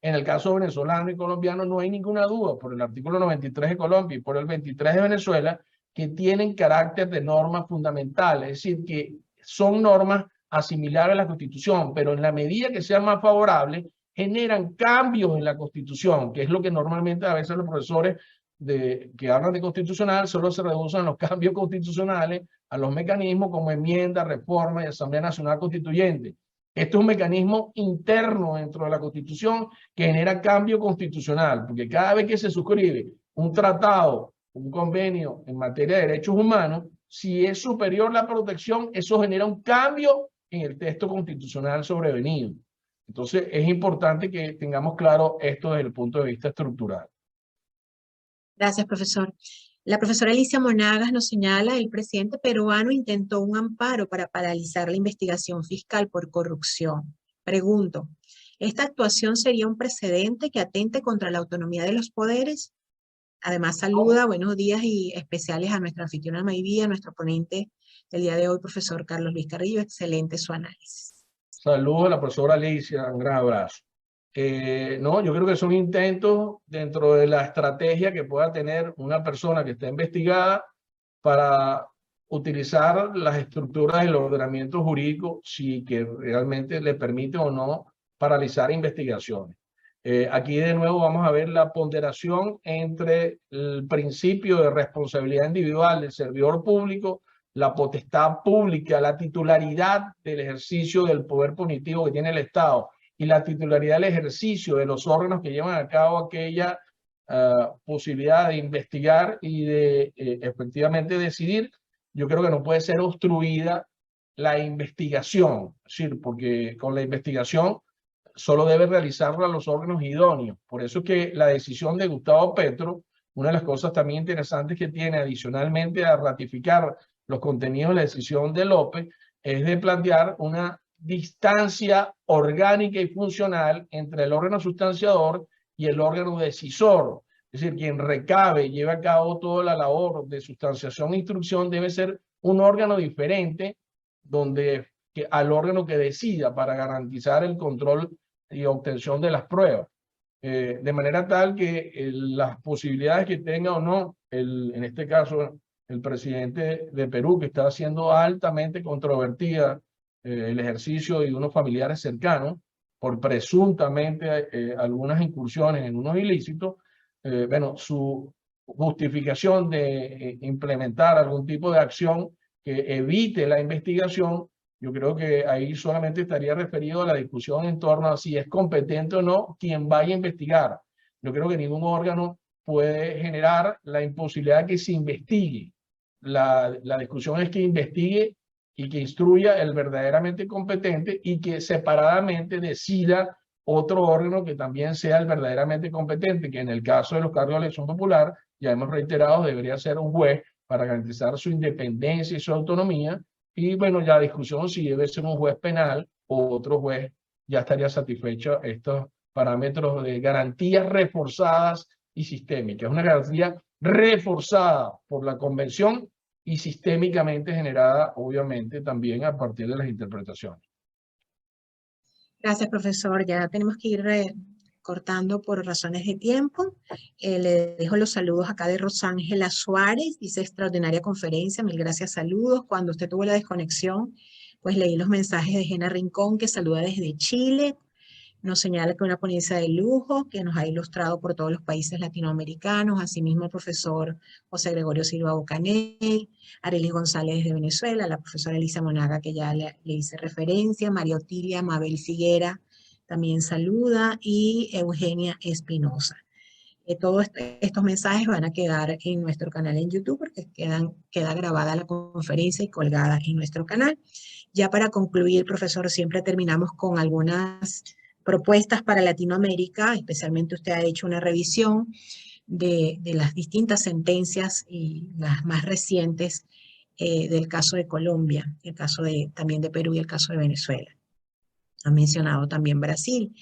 En el caso venezolano y colombiano no hay ninguna duda por el artículo 93 de Colombia y por el 23 de Venezuela que tienen carácter de norma fundamental, es decir, que son normas asimilables a la Constitución, pero en la medida que sean más favorables, generan cambios en la Constitución, que es lo que normalmente a veces los profesores que hablan de constitucional solo se reducen a los cambios constitucionales, a los mecanismos como enmienda, reforma y Asamblea Nacional Constituyente. Esto es un mecanismo interno dentro de la Constitución que genera cambio constitucional, porque cada vez que se suscribe un tratado, un convenio en materia de derechos humanos, si es superior la protección, eso genera un cambio en el texto constitucional sobrevenido. Entonces, es importante que tengamos claro esto desde el punto de vista estructural. Gracias, profesor. La profesora Alicia Monagas nos señala, el presidente peruano intentó un amparo para paralizar la investigación fiscal por corrupción. Pregunto, ¿esta actuación sería un precedente que atente contra la autonomía de los poderes? Además, saluda, buenos días y especiales a nuestra anfitriona Mayví, a nuestro ponente del día de hoy, profesor Carlos Luis Carrillo. Excelente su análisis. Saludos a la profesora Alicia, un gran abrazo. No, yo creo que son intentos dentro de la estrategia que pueda tener una persona que está investigada para utilizar las estructuras del ordenamiento jurídico, si que realmente le permite o no paralizar investigaciones. Aquí de nuevo vamos a ver la ponderación entre el principio de responsabilidad individual del servidor público, la potestad pública, la titularidad del ejercicio del poder punitivo que tiene el Estado y la titularidad del ejercicio de los órganos que llevan a cabo aquella posibilidad de investigar y de efectivamente decidir, yo creo que no puede ser obstruida la investigación, es decir, porque con la investigación solo debe realizarla los órganos idóneos. Por eso es que la decisión de Gustavo Petro, una de las cosas también interesantes que tiene adicionalmente a ratificar los contenidos de la decisión de López, es de plantear una distancia orgánica y funcional entre el órgano sustanciador y el órgano decisor. Es decir, quien recabe y lleva a cabo toda la labor de sustanciación e instrucción debe ser un órgano diferente donde al órgano que decida para garantizar el control y obtención de las pruebas. De manera tal que las posibilidades que tenga o no, en este caso, el presidente de Perú, que está siendo altamente controvertida el ejercicio de unos familiares cercanos por presuntamente algunas incursiones en unos ilícitos, bueno, su justificación de implementar algún tipo de acción que evite la investigación, yo creo que ahí solamente estaría referido a la discusión en torno a si es competente o no quien vaya a investigar. Yo creo que ningún órgano puede generar la imposibilidad de que se investigue. La discusión es que investigue y que instruya el verdaderamente competente y que separadamente decida otro órgano que también sea el verdaderamente competente, que en el caso de los cargos de elección popular, ya hemos reiterado, debería ser un juez para garantizar su independencia y su autonomía. Y bueno, ya la discusión si debe ser un juez penal o otro juez, ya estaría satisfecho estos parámetros de garantías reforzadas y sistémicas. Una garantía reforzada por la convención y sistémicamente generada, obviamente, también a partir de las interpretaciones. Gracias, profesor. Ya tenemos que ir cortando por razones de tiempo. Le dejo los saludos acá de Rosángela Suárez, dice extraordinaria conferencia, mil gracias, saludos. Cuando usted tuvo la desconexión, pues leí los mensajes de Gena Rincón, que saluda desde Chile. Nos señala que una ponencia de lujo que nos ha ilustrado por todos los países latinoamericanos, asimismo el profesor José Gregorio Silva Bocanel, Arelis González de Venezuela, la profesora Elisa Monaga, que ya le hice referencia, María Otilia Mabel Figuera también saluda, y Eugenia Espinosa. Todos estos mensajes van a quedar en nuestro canal en YouTube porque queda grabada la conferencia y colgada en nuestro canal. Ya para concluir, profesor, siempre terminamos con algunas propuestas para Latinoamérica, especialmente usted ha hecho una revisión de las distintas sentencias y las más recientes del caso de Colombia, el caso también de Perú y el caso de Venezuela. Ha mencionado también Brasil.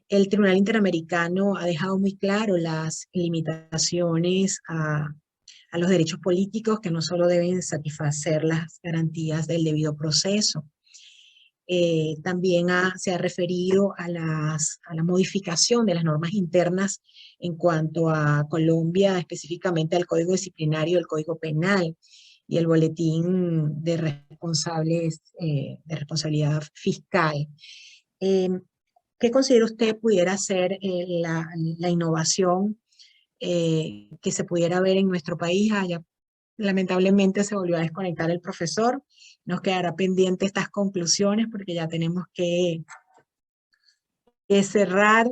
El Tribunal Interamericano ha dejado muy claro las limitaciones a los derechos políticos que no solo deben satisfacer las garantías del debido proceso. También se ha referido a la modificación de las normas internas en cuanto a Colombia, específicamente al Código Disciplinario, el Código Penal y el Boletín de de responsabilidad fiscal. ¿Qué considera usted pudiera ser la innovación que se pudiera ver en nuestro país? Lamentablemente se volvió a desconectar el profesor. Nos quedará pendiente estas conclusiones porque ya tenemos que cerrar.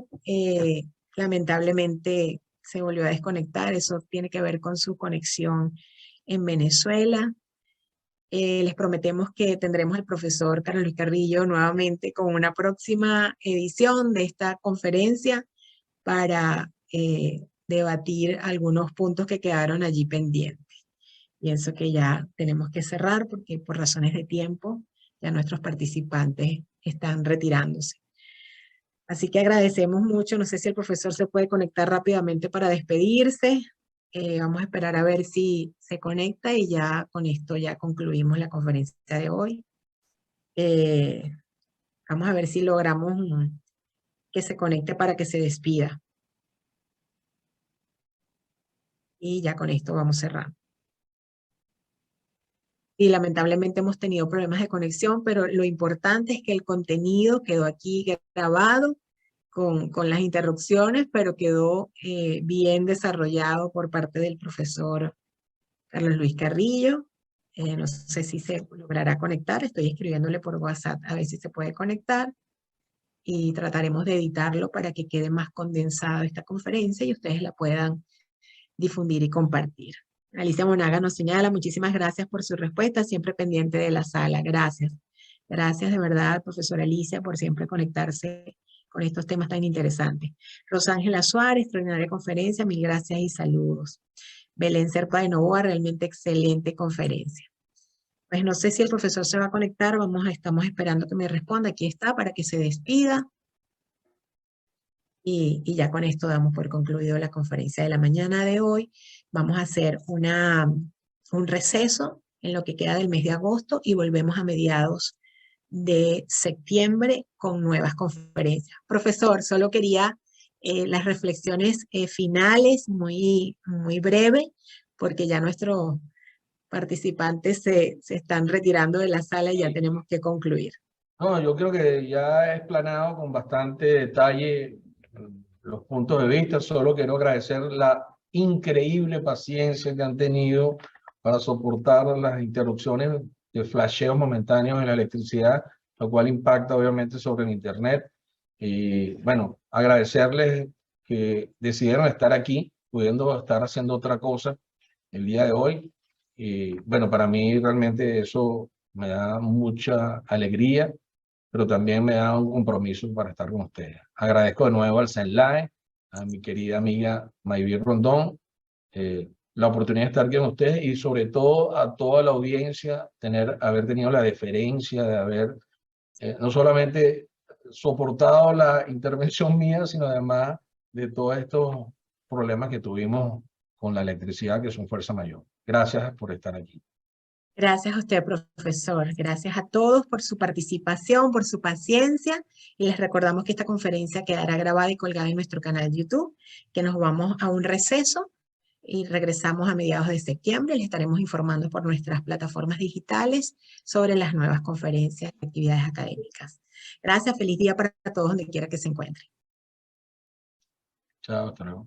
Lamentablemente se volvió a desconectar. Eso tiene que ver con su conexión en Venezuela. Les prometemos que tendremos al profesor Carlos Luis Carrillo nuevamente con una próxima edición de esta conferencia para debatir algunos puntos que quedaron allí pendientes. Pienso que ya tenemos que cerrar porque por razones de tiempo ya nuestros participantes están retirándose. Así que agradecemos mucho. No sé si el profesor se puede conectar rápidamente para despedirse. Vamos a esperar a ver si se conecta y ya con esto ya concluimos la conferencia de hoy. Vamos a ver si logramos que se conecte para que se despida. Y ya con esto vamos cerrando. Y lamentablemente hemos tenido problemas de conexión, pero lo importante es que el contenido quedó aquí grabado con las interrupciones, pero quedó bien desarrollado por parte del profesor Carlos Luis Carrillo. No sé si se logrará conectar, estoy escribiéndole por WhatsApp a ver si se puede conectar. y trataremos de editarlo para que quede más condensada esta conferencia y ustedes la puedan difundir y compartir. Alicia Monaga nos señala, muchísimas gracias por su respuesta, siempre pendiente de la sala. Gracias. Gracias de verdad, profesora Alicia, por siempre conectarse con estos temas tan interesantes. Rosángela Suárez, extraordinaria conferencia, mil gracias y saludos. Belén Serpa de Novoa, realmente excelente conferencia. Pues no sé si el profesor se va a conectar, estamos esperando que me responda. Aquí está para que se despida. Y ya con esto damos por concluido la conferencia de la mañana de hoy. Vamos a hacer un receso en lo que queda del mes de agosto y volvemos a mediados de septiembre con nuevas conferencias. Profesor, solo quería las reflexiones finales muy breve, porque ya nuestros participantes se están retirando de la sala y ya tenemos que concluir. No, yo creo que ya he explanado con bastante detalle los puntos de vista. Solo quiero agradecer la increíble paciencia que han tenido para soportar las interrupciones de flasheos momentáneos en la electricidad, lo cual impacta obviamente sobre el internet. Y bueno, agradecerles que decidieron estar aquí, pudiendo estar haciendo otra cosa el día de hoy. Y bueno, para mí realmente eso me da mucha alegría, pero también me da un compromiso para estar con ustedes. Agradezco de nuevo al CENLAE, a mi querida amiga Mayvi Rondón, la oportunidad de estar aquí con ustedes y sobre todo a toda la audiencia, haber tenido la deferencia de haber no solamente soportado la intervención mía, sino además de todos estos problemas que tuvimos con la electricidad, que son fuerza mayor. Gracias por estar aquí. Gracias a usted, profesor. Gracias a todos por su participación, por su paciencia. Y les recordamos que esta conferencia quedará grabada y colgada en nuestro canal de YouTube, que nos vamos a un receso y regresamos a mediados de septiembre. Les estaremos informando por nuestras plataformas digitales sobre las nuevas conferencias y actividades académicas. Gracias, feliz día para todos donde quiera que se encuentren. Chao, hasta luego.